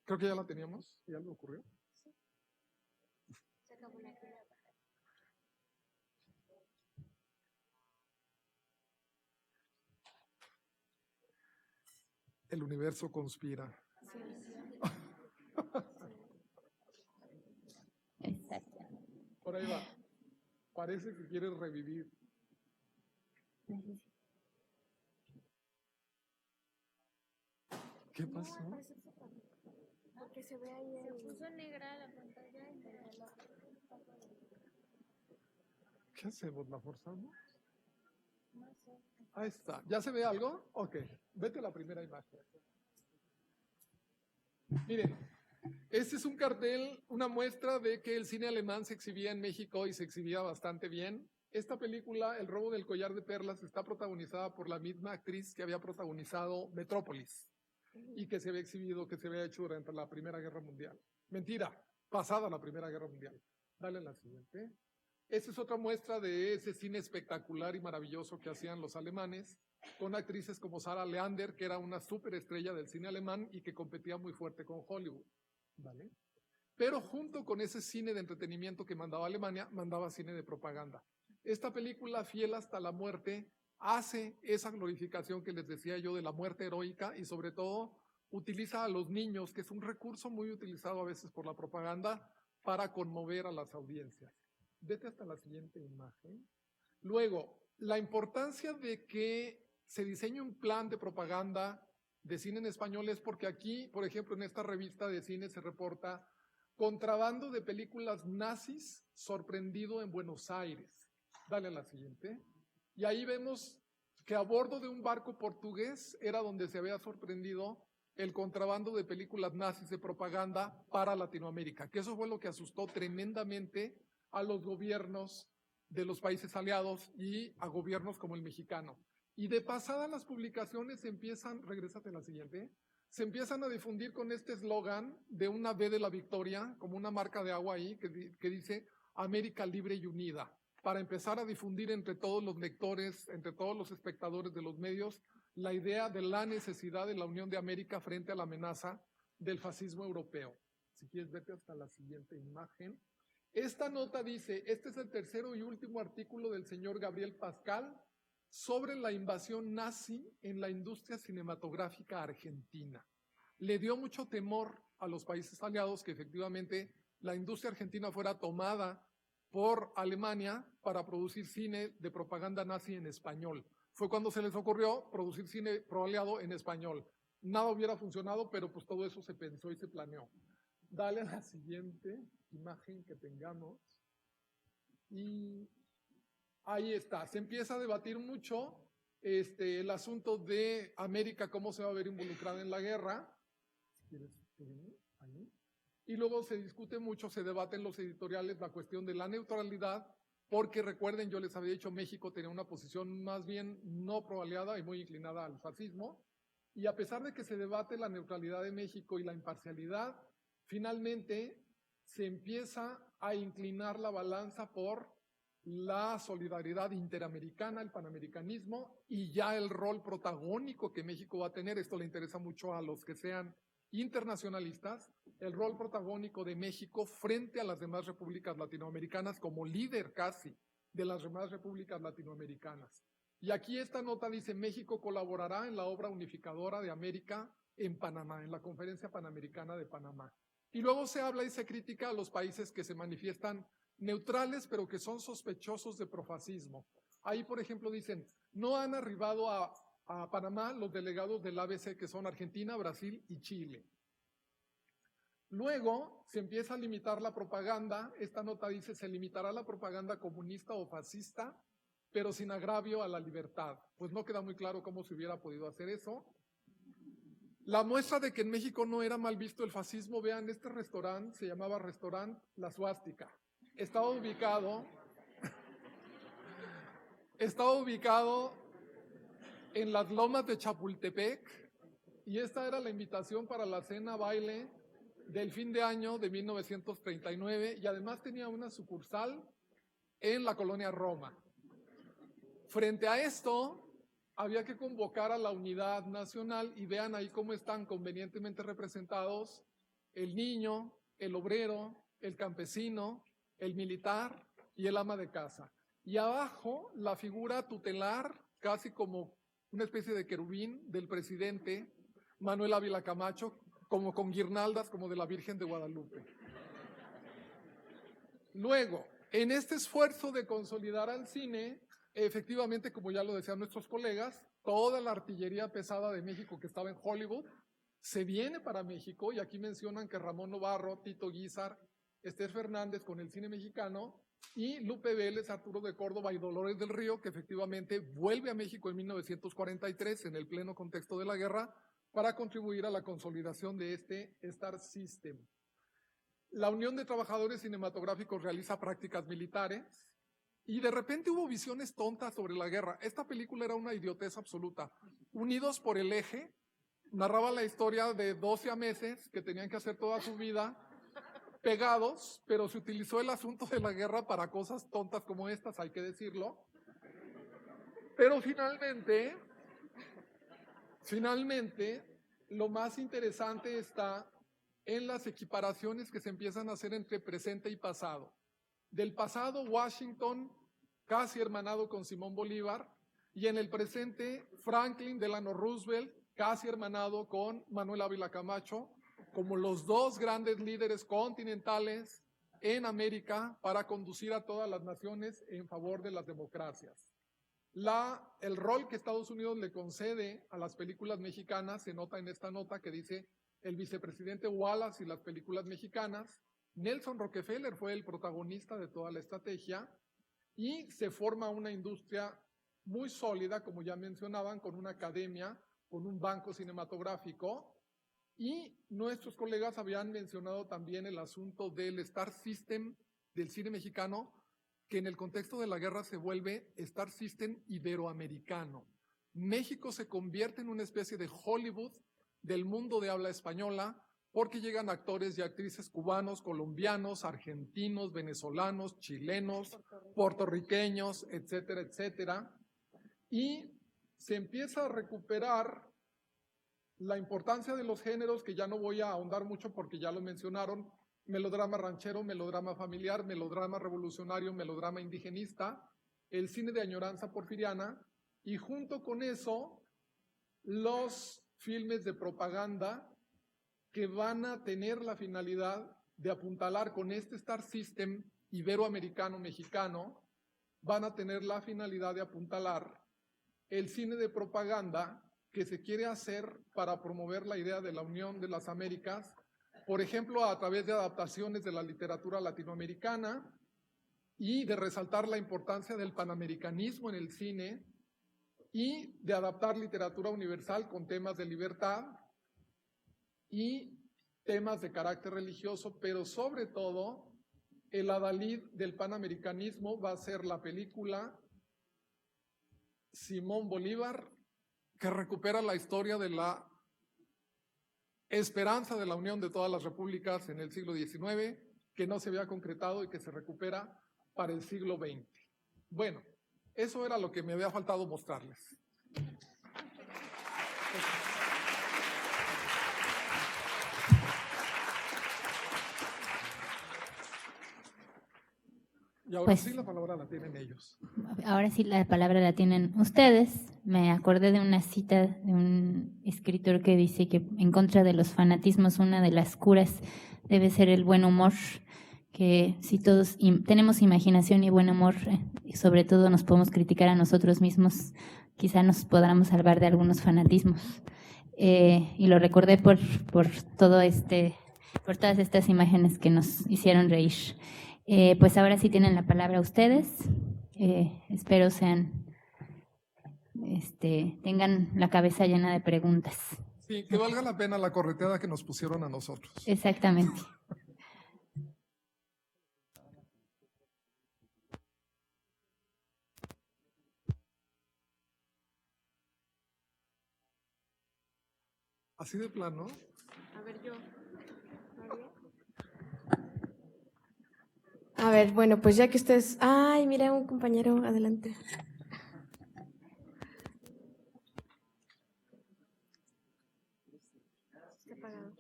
Creo que ya la teníamos, ¿y algo ocurrió? El universo conspira. Exacto. Por ahí va. Parece que quieres revivir. ¿Qué pasó? Porque se ve ahí. Se puso negra la pantalla y ¿Qué hacemos? ¿La forzamos? No sé. Ahí está. ¿Ya se ve algo? Ok. Vete a la primera imagen. Miren, Este es un cartel, una muestra de que el cine alemán se exhibía en México y se exhibía bastante bien. Esta película, El robo del collar de perlas, está protagonizada por la misma actriz que había protagonizado Metrópolis y que se había exhibido, que se había hecho durante la Primera Guerra Mundial. Mentira, pasada la Primera Guerra Mundial. Dale la siguiente. Esta es otra muestra de ese cine espectacular y maravilloso que hacían los alemanes, con actrices como Sarah Leander, que era una superestrella del cine alemán y que competía muy fuerte con Hollywood. ¿Vale? Pero junto con ese cine de entretenimiento que mandaba Alemania, mandaba cine de propaganda. Esta película, Fiel hasta la muerte, hace esa glorificación que les decía yo de la muerte heroica y sobre todo utiliza a los niños, que es un recurso muy utilizado a veces por la propaganda para conmover a las audiencias. Vete hasta la siguiente imagen. Luego, la importancia de que se diseñe un plan de propaganda de cine en español es porque aquí, por ejemplo, en esta revista de cine se reporta contrabando de películas nazis sorprendido en Buenos Aires. Dale a la siguiente. Y ahí vemos que a bordo de un barco portugués era donde se había sorprendido el contrabando de películas nazis de propaganda para Latinoamérica, que eso fue lo que asustó tremendamente a los gobiernos de los países aliados y a gobiernos como el mexicano. Y de pasada las publicaciones empiezan, regrésate a la siguiente, se empiezan a difundir con este eslogan de una V de la Victoria, como una marca de agua ahí, que dice América Libre y Unida, para empezar a difundir entre todos los lectores, entre todos los espectadores de los medios, la idea de la necesidad de la Unión de América frente a la amenaza del fascismo europeo. Si quieres, vete hasta la siguiente imagen. Esta nota dice, este es el tercero y último artículo del señor Gabriel Pascal sobre la invasión nazi en la industria cinematográfica argentina. Le dio mucho temor a los países aliados que efectivamente la industria argentina fuera tomada por Alemania para producir cine de propaganda nazi en español. Fue cuando se les ocurrió producir cine pro-aliado en español. Nada hubiera funcionado, pero pues todo eso se pensó y se planeó. Dale a la siguiente imagen que tengamos. Y ahí está. Se empieza a debatir mucho el asunto de América, cómo se va a ver involucrada en la guerra. Si quieres, ahí. Y luego se discute mucho, se debate en los editoriales la cuestión de la neutralidad, porque recuerden, yo les había dicho, México tenía una posición más bien no pro-aliada y muy inclinada al fascismo, y a pesar de que se debate la neutralidad de México y la imparcialidad, finalmente se empieza a inclinar la balanza por la solidaridad interamericana, el panamericanismo, y ya el rol protagónico que México va a tener, esto le interesa mucho a los que sean internacionalistas, el rol protagónico de México frente a las demás repúblicas latinoamericanas como líder casi de las demás repúblicas latinoamericanas. Y aquí esta nota dice, México colaborará en la obra unificadora de América en Panamá, en la Conferencia Panamericana de Panamá. Y luego se habla y se critica a los países que se manifiestan neutrales, pero que son sospechosos de profascismo. Ahí, por ejemplo, dicen, no han arribado a Panamá los delegados del ABC, que son Argentina, Brasil y Chile. Luego se empieza a limitar la propaganda. Esta nota dice, se limitará la propaganda comunista o fascista, pero sin agravio a la libertad. Pues no queda muy claro cómo se hubiera podido hacer eso. La muestra de que en México no era mal visto el fascismo, vean, este restaurante se llamaba Restaurant La Suástica. Estaba ubicado en las lomas de Chapultepec, y esta era la invitación para la cena baile del fin de año de 1939, y además tenía una sucursal en la colonia Roma. Frente a esto, había que convocar a la unidad nacional, y vean ahí cómo están convenientemente representados el niño, el obrero, el campesino, el militar y el ama de casa. Y abajo la figura tutelar, casi como una especie de querubín del presidente Manuel Ávila Camacho, como con guirnaldas como de la Virgen de Guadalupe. Luego, en este esfuerzo de consolidar al cine, efectivamente, como ya lo decían nuestros colegas, toda la artillería pesada de México que estaba en Hollywood se viene para México, y aquí mencionan que Ramón Novarro, Tito Guízar, Esther Fernández con el cine mexicano, y Lupe Vélez, Arturo de Córdoba y Dolores del Río, que efectivamente vuelve a México en 1943 en el pleno contexto de la guerra para contribuir a la consolidación de este Star System. La Unión de Trabajadores Cinematográficos realiza prácticas militares y de repente hubo visiones tontas sobre la guerra. Esta película era una idiotez absoluta. Unidos por el Eje narraba la historia de 12 siameses que tenían que hacer toda su vida pegados, pero se utilizó el asunto de la guerra para cosas tontas como estas, hay que decirlo. Pero finalmente, lo más interesante está en las equiparaciones que se empiezan a hacer entre presente y pasado. Del pasado, Washington, casi hermanado con Simón Bolívar, y en el presente, Franklin Delano Roosevelt, casi hermanado con Manuel Ávila Camacho, como los dos grandes líderes continentales en América para conducir a todas las naciones en favor de las democracias. El rol que Estados Unidos le concede a las películas mexicanas se nota en esta nota que dice el vicepresidente Wallace y las películas mexicanas. Nelson Rockefeller fue el protagonista de toda la estrategia y se forma una industria muy sólida, como ya mencionaban, con una academia, con un banco cinematográfico, y nuestros colegas habían mencionado también el asunto del Star System del cine mexicano, que en el contexto de la guerra se vuelve Star System iberoamericano. México se convierte en una especie de Hollywood del mundo de habla española, porque llegan actores y actrices cubanos, colombianos, argentinos, venezolanos, chilenos, puertorriqueños, etcétera, etcétera. Y se empieza a recuperar la importancia de los géneros, que ya no voy a ahondar mucho porque ya lo mencionaron: melodrama ranchero, melodrama familiar, melodrama revolucionario, melodrama indigenista, el cine de añoranza porfiriana, y junto con eso, los filmes de propaganda que van a tener la finalidad de apuntalar con este Star System iberoamericano-mexicano, van a tener la finalidad de apuntalar el cine de propaganda que se quiere hacer para promover la idea de la Unión de las Américas, por ejemplo, a través de adaptaciones de la literatura latinoamericana y de resaltar la importancia del panamericanismo en el cine y de adaptar literatura universal con temas de libertad y temas de carácter religioso, pero sobre todo el adalid del panamericanismo va a ser la película Simón Bolívar, que recupera la historia de la esperanza de la unión de todas las repúblicas en el siglo XIX, que no se había concretado y que se recupera para el siglo XX. Bueno, eso era lo que me había faltado mostrarles. Y ahora Pues, sí la palabra la tienen ellos. Ahora sí la palabra la tienen ustedes. Me acordé de una cita de un escritor que dice que en contra de los fanatismos una de las curas debe ser el buen humor, que si todos tenemos imaginación y buen humor, y sobre todo nos podemos criticar a nosotros mismos, quizá nos podamos salvar de algunos fanatismos. Y lo recordé por todas estas imágenes que nos hicieron reír. Pues ahora sí tienen la palabra ustedes. Espero tengan la cabeza llena de preguntas. Sí, que valga la pena la correteada que nos pusieron a nosotros. Exactamente. Así de plano. A ver, yo. A ver, bueno, pues ya que ustedes... Ay, mira, un compañero, adelante. Está apagado.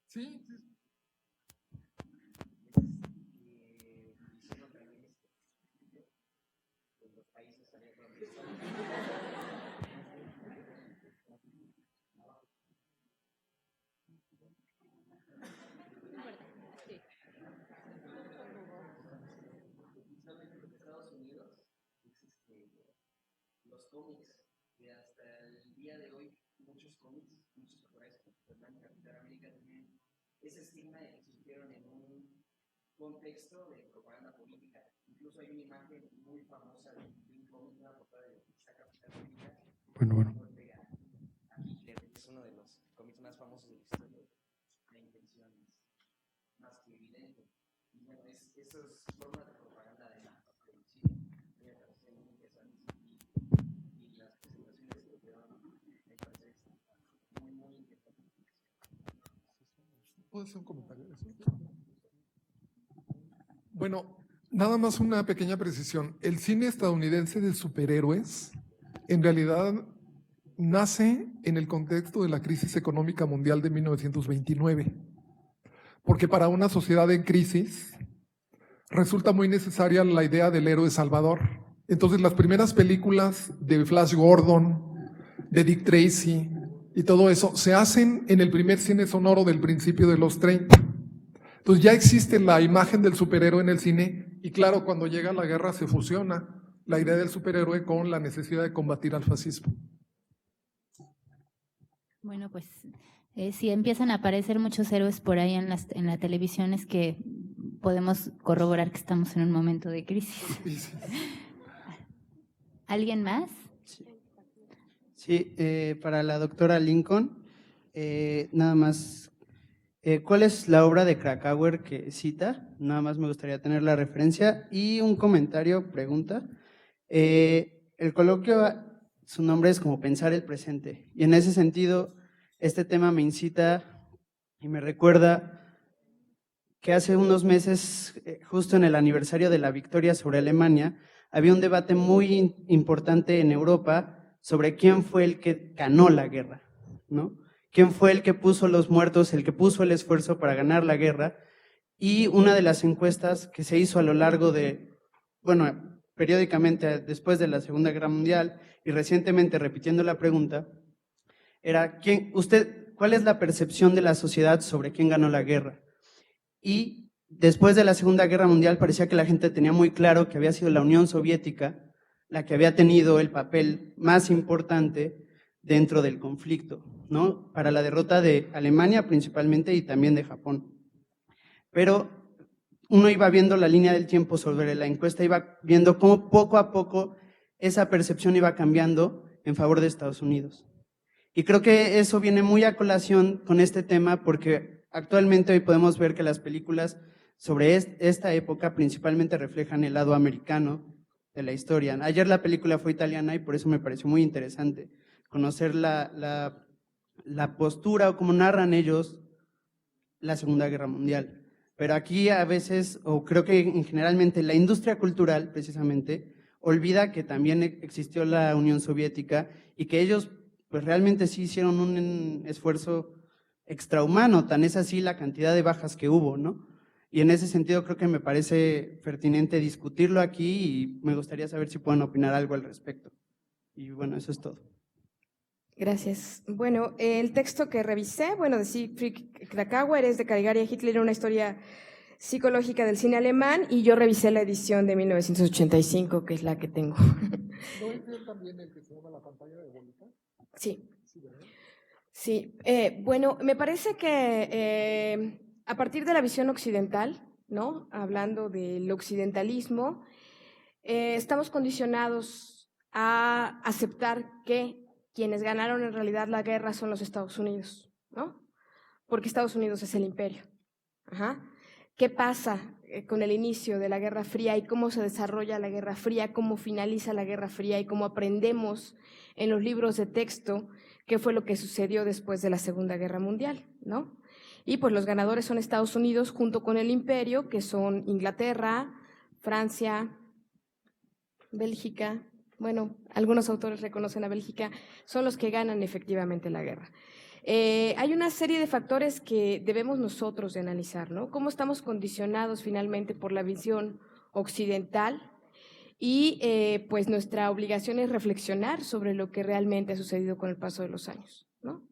Sí. Los cómics, que hasta el día de hoy muchos cómics, muchos autores como Superman y Capitán América tienen ese estigma de que surgieron en un contexto de propaganda política. incluso hay una imagen muy famosa de un cómic, una portada de esta Capitán América. Bueno. A Hitler, es uno de los cómics más famosos de la historia. La intención es más que evidente. Y bueno, esas formas de propaganda de la cine me parecen muy interesantes. Y las presentaciones que dieron me parecen muy interesantes. ¿Puedo hacer un comentario de eso? Bueno, nada más una pequeña precisión. El cine estadounidense de superhéroes, en realidad, nace en el contexto de la crisis económica mundial de 1929, porque para una sociedad en crisis resulta muy necesaria la idea del héroe salvador. Entonces, las primeras películas de Flash Gordon, de Dick Tracy y todo eso se hacen en el primer cine sonoro del principio de los 30. Entonces ya existe la imagen del superhéroe en el cine y claro, cuando llega la guerra se fusiona la idea del superhéroe con la necesidad de combatir al fascismo. Bueno, pues si empiezan a aparecer muchos héroes por ahí en la televisión es que podemos corroborar que estamos en un momento de crisis. ¿Alguien más? Sí, para la doctora Lincoln, nada más, ¿cuál es la obra de Krakauer que cita? Nada más me gustaría tener la referencia y un comentario, pregunta. El coloquio, su nombre es como pensar el presente y en ese sentido este tema me incita y me recuerda que hace unos meses, justo en el aniversario de la victoria sobre Alemania, había un debate muy importante en Europa sobre quién fue el que ganó la guerra, ¿no? ¿Quién fue el que puso los muertos, el que puso el esfuerzo para ganar la guerra? Y una de las encuestas que se hizo a lo largo de, bueno, periódicamente después de la Segunda Guerra Mundial y recientemente repitiendo la pregunta, era, ¿cuál es la percepción de la sociedad sobre quién ganó la guerra? Y después de la Segunda Guerra Mundial parecía que la gente tenía muy claro que había sido la Unión Soviética la que había tenido el papel más importante dentro del conflicto, ¿no? Para la derrota de Alemania principalmente y también de Japón. Pero uno iba viendo la línea del tiempo sobre la encuesta, iba viendo cómo poco a poco esa percepción iba cambiando en favor de Estados Unidos. Y creo que eso viene muy a colación con este tema porque actualmente hoy podemos ver que las películas sobre esta época principalmente reflejan el lado americano de la historia. Ayer la película fue italiana y por eso me pareció muy interesante conocer la postura o cómo narran ellos la Segunda Guerra Mundial. Pero aquí a veces, o creo que generalmente la industria cultural precisamente, olvida que también existió la Unión Soviética y que ellos pues realmente sí hicieron un esfuerzo extrahumano, tan es así la cantidad de bajas que hubo, ¿no? Y en ese sentido creo que me parece pertinente discutirlo aquí y me gustaría saber si pueden opinar algo al respecto. Y bueno, eso es todo. Gracias. Bueno, el texto que revisé, bueno, de Siegfried Krakauer es de Caligari y Hitler, una historia psicológica del cine alemán, y yo revisé la edición de 1985, que es la que tengo. ¿No es también el que se llama La pantalla de bolita? Sí. Sí, bueno, me parece que a partir de la visión occidental, ¿no? Hablando del occidentalismo, estamos condicionados a aceptar que quienes ganaron en realidad la guerra son los Estados Unidos, ¿no? Porque Estados Unidos es el imperio. Ajá. ¿Qué pasa con el inicio de la Guerra Fría y cómo se desarrolla la Guerra Fría, cómo finaliza la Guerra Fría y cómo aprendemos en los libros de texto qué fue lo que sucedió después de la Segunda Guerra Mundial, ¿no? Y pues los ganadores son Estados Unidos junto con el imperio, que son Inglaterra, Francia, Bélgica. Bueno, algunos autores reconocen a Bélgica, son los que ganan efectivamente la guerra. Hay una serie de factores que debemos nosotros de analizar, ¿no? Cómo estamos condicionados finalmente por la visión occidental y pues nuestra obligación es reflexionar sobre lo que realmente ha sucedido con el paso de los años, ¿no?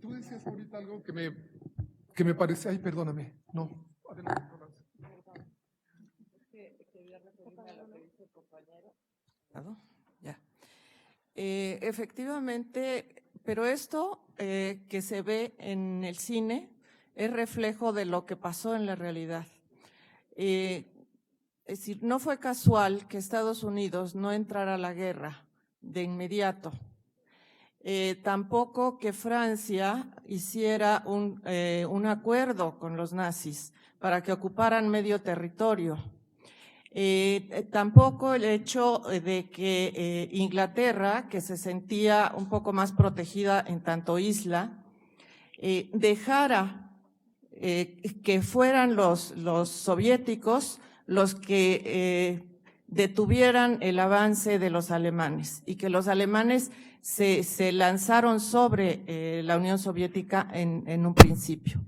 Tú decías ahorita algo que me parece, ay, perdóname, no, adelante. Ya. Efectivamente, pero esto que se ve en el cine es reflejo de lo que pasó en la realidad. es decir, no fue casual que Estados Unidos no entrara a la guerra de inmediato. Tampoco que Francia hiciera un acuerdo con los nazis para que ocuparan medio territorio. Tampoco el hecho de que Inglaterra, que se sentía un poco más protegida en tanto isla, dejara que fueran los soviéticos los que detuvieran el avance de los alemanes y que los alemanes se lanzaron sobre la Unión Soviética en un principio.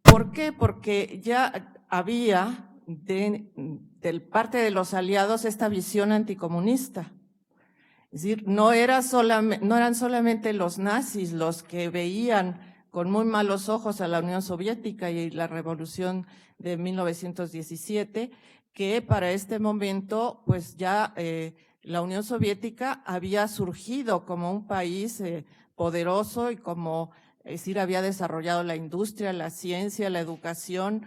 ¿Por qué? Porque ya había de parte de los aliados esta visión anticomunista. Es decir, no eran solamente los nazis los que veían con muy malos ojos a la Unión Soviética y la revolución de 1917, que para este momento pues ya la Unión Soviética había surgido como un país poderoso y como, es decir, había desarrollado la industria, la ciencia, la educación,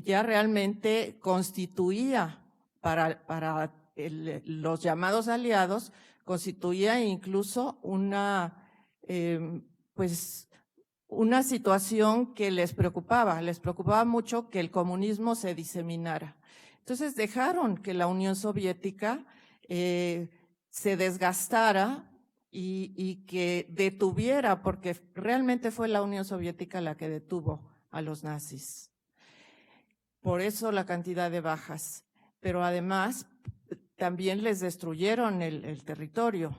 ya realmente constituía para los llamados aliados, constituía incluso una situación que les preocupaba mucho que el comunismo se diseminara. Entonces dejaron que la Unión Soviética se desgastara y que detuviera, porque realmente fue la Unión Soviética la que detuvo a los nazis. Por eso la cantidad de bajas, pero además también les destruyeron el territorio.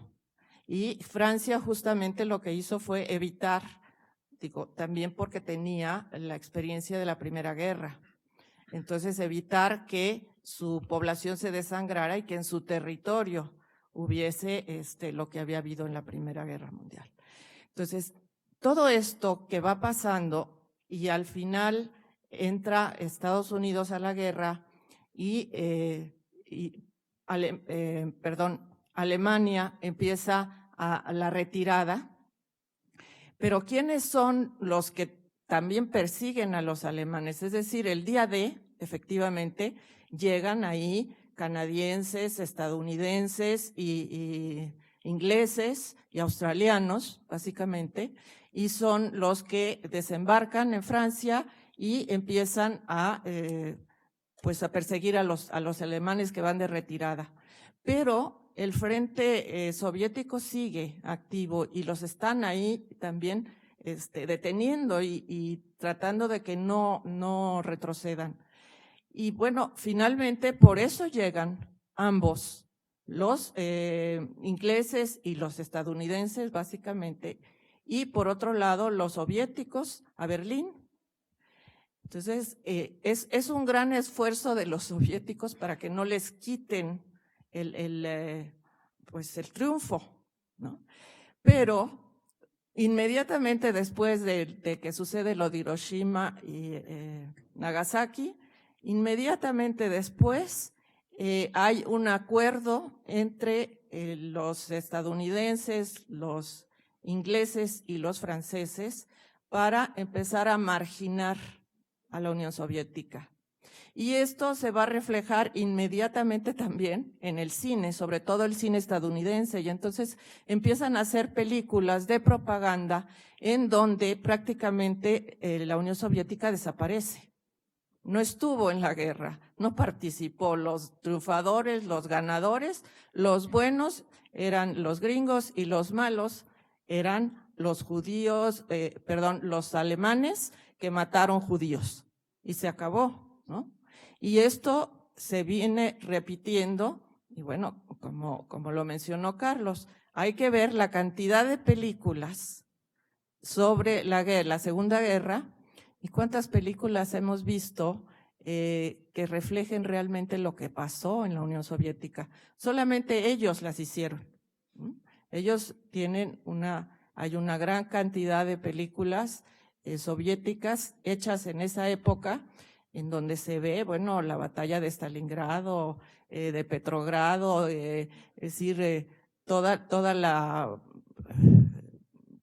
Y Francia justamente lo que hizo fue evitar, también porque tenía la experiencia de la Primera Guerra. Entonces, evitar que su población se desangrara y que en su territorio hubiese lo que había habido en la Primera Guerra Mundial. Entonces, todo esto que va pasando y al final entra Estados Unidos a la guerra y Alemania empieza a la retirada. Pero ¿quiénes son los que también persiguen a los alemanes? Es decir, el día D, efectivamente, llegan ahí canadienses, estadounidenses y ingleses y australianos, básicamente, y son los que desembarcan en Francia y empiezan a perseguir a los alemanes que van de retirada. Pero el frente soviético sigue activo y los están ahí también deteniendo y tratando de que no retrocedan. Y bueno, finalmente por eso llegan ambos, los ingleses y los estadounidenses básicamente, y por otro lado los soviéticos a Berlín. Entonces es un gran esfuerzo de los soviéticos para que no les quiten el triunfo, ¿no? Pero inmediatamente después de que sucede lo de Hiroshima y Nagasaki, inmediatamente después hay un acuerdo entre los estadounidenses, los ingleses y los franceses para empezar a marginar a la Unión Soviética. Y esto se va a reflejar inmediatamente también en el cine, sobre todo el cine estadounidense, y entonces empiezan a hacer películas de propaganda en donde prácticamente la Unión Soviética desaparece. No estuvo en la guerra, no participó. Los triunfadores, los ganadores, los buenos eran los gringos y los malos eran los judíos, los alemanes que mataron judíos. Y se acabó, ¿no? Y esto se viene repitiendo, y bueno, como lo mencionó Carlos, hay que ver la cantidad de películas sobre la Segunda Guerra y cuántas películas hemos visto que reflejen realmente lo que pasó en la Unión Soviética. Solamente ellos las hicieron. Ellos tienen hay una gran cantidad de películas soviéticas hechas en esa época, en donde se ve, bueno, la batalla de Stalingrado, de Petrogrado, es decir,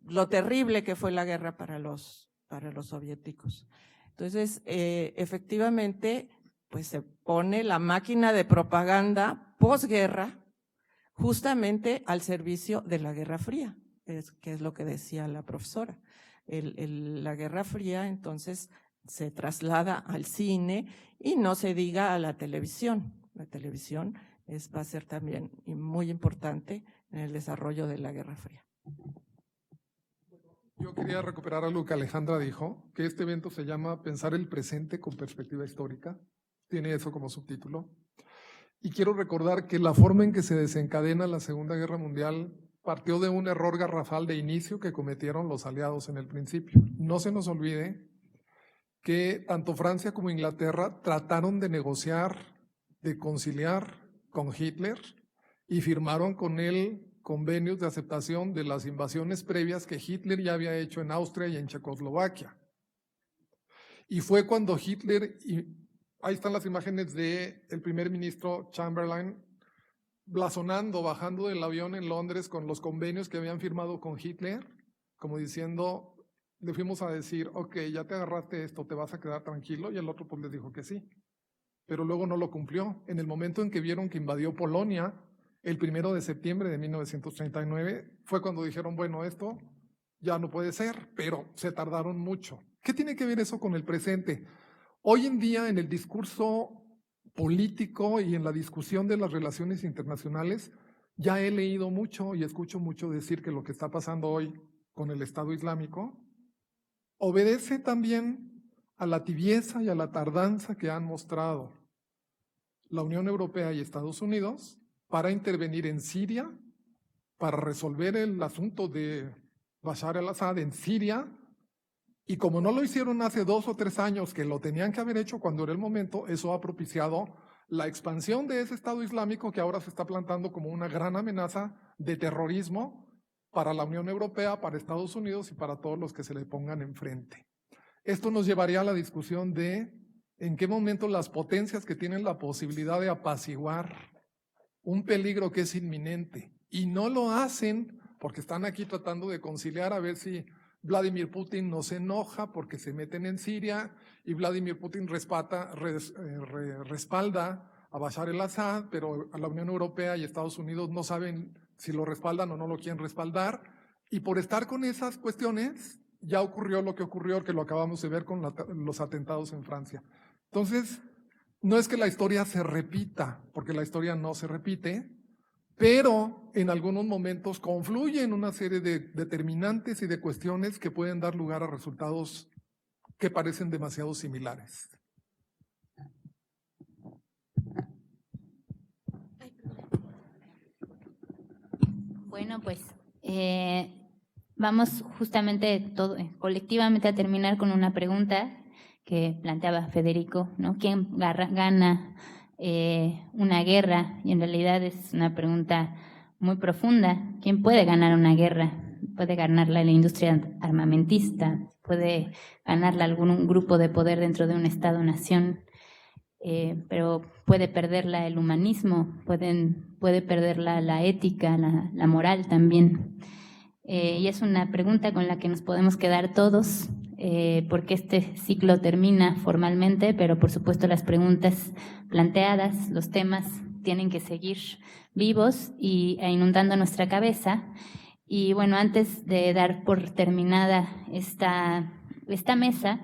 lo terrible que fue la guerra para los soviéticos. Entonces, efectivamente, pues se pone la máquina de propaganda posguerra justamente al servicio de la Guerra Fría, que es lo que decía la profesora. La Guerra Fría entonces se traslada al cine y no se diga a la televisión. La televisión va a ser también muy importante en el desarrollo de la Guerra Fría. Yo quería recuperar algo que Alejandra dijo, que este evento se llama Pensar el presente con perspectiva histórica. Tiene eso como subtítulo. Y quiero recordar que la forma en que se desencadena la Segunda Guerra Mundial partió de un error garrafal de inicio que cometieron los aliados en el principio. No se nos olvide que tanto Francia como Inglaterra trataron de negociar, de conciliar con Hitler y firmaron con él convenios de aceptación de las invasiones previas que Hitler ya había hecho en Austria y en Checoslovaquia. Y fue cuando Hitler, y ahí están las imágenes del primer ministro Chamberlain, blasonando, bajando del avión en Londres con los convenios que habían firmado con Hitler, como diciendo, le fuimos a decir, ok, ya te agarraste esto, te vas a quedar tranquilo, y el otro pues les dijo que sí, pero luego no lo cumplió. En el momento en que vieron que invadió Polonia, el 1 de septiembre de 1939, fue cuando dijeron, bueno, esto ya no puede ser, pero se tardaron mucho. ¿Qué tiene que ver eso con el presente? Hoy en día, en el discurso político y en la discusión de las relaciones internacionales, ya he leído mucho y escucho mucho decir que lo que está pasando hoy con el Estado Islámico obedece también a la tibieza y a la tardanza que han mostrado la Unión Europea y Estados Unidos para intervenir en Siria, para resolver el asunto de Bashar al-Assad en Siria, y como no lo hicieron hace 2 o 3 años, que lo tenían que haber hecho cuando era el momento, eso ha propiciado la expansión de ese Estado Islámico que ahora se está plantando como una gran amenaza de terrorismo para la Unión Europea, para Estados Unidos y para todos los que se le pongan enfrente. Esto nos llevaría a la discusión de en qué momento las potencias que tienen la posibilidad de apaciguar un peligro que es inminente y no lo hacen porque están aquí tratando de conciliar a ver si Vladimir Putin no se enoja porque se meten en Siria y Vladimir Putin respalda a Bashar al-Assad, pero a la Unión Europea y Estados Unidos no saben si lo respaldan o no lo quieren respaldar, y por estar con esas cuestiones ya ocurrió lo que lo acabamos de ver con los atentados en Francia. Entonces, no es que la historia se repita, porque la historia no se repite, pero en algunos momentos confluyen una serie de determinantes y de cuestiones que pueden dar lugar a resultados que parecen demasiado similares. Bueno, pues vamos justamente colectivamente a terminar con una pregunta que planteaba Federico, ¿no? ¿Quién gana una guerra? Y en realidad es una pregunta muy profunda. ¿Quién puede ganar una guerra? ¿Puede ganarla la industria armamentista? ¿Puede ganarla algún grupo de poder dentro de un Estado-nación? Pero puede perderla el humanismo, puede perderla la ética, la moral también. Y es una pregunta con la que nos podemos quedar todos, porque este ciclo termina formalmente, pero por supuesto las preguntas planteadas, los temas tienen que seguir vivos e inundando nuestra cabeza. Y bueno, antes de dar por terminada esta mesa,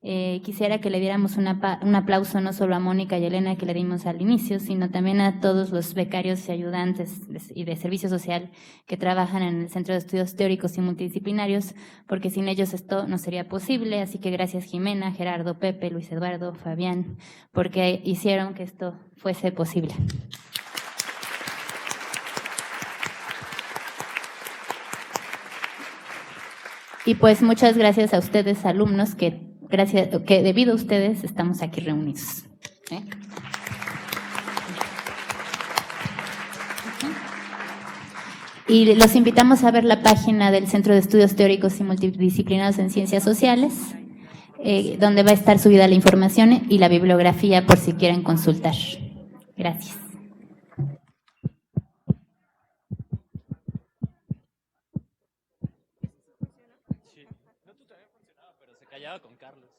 quisiera que le diéramos un aplauso no solo a Mónica y Elena que le dimos al inicio, sino también a todos los becarios y ayudantes y de servicio social que trabajan en el Centro de Estudios Teóricos y Multidisciplinarios, porque sin ellos esto no sería posible. Así que gracias Jimena, Gerardo, Pepe, Luis Eduardo, Fabián, porque hicieron que esto fuese posible. Y pues muchas gracias a ustedes, alumnos, que debido a ustedes estamos aquí reunidos. Y los invitamos a ver la página del Centro de Estudios Teóricos y Multidisciplinarios en Ciencias Sociales, donde va a estar subida la información y la bibliografía por si quieren consultar. Gracias. No, tú también funcionaba, pero se callaba con Carlos.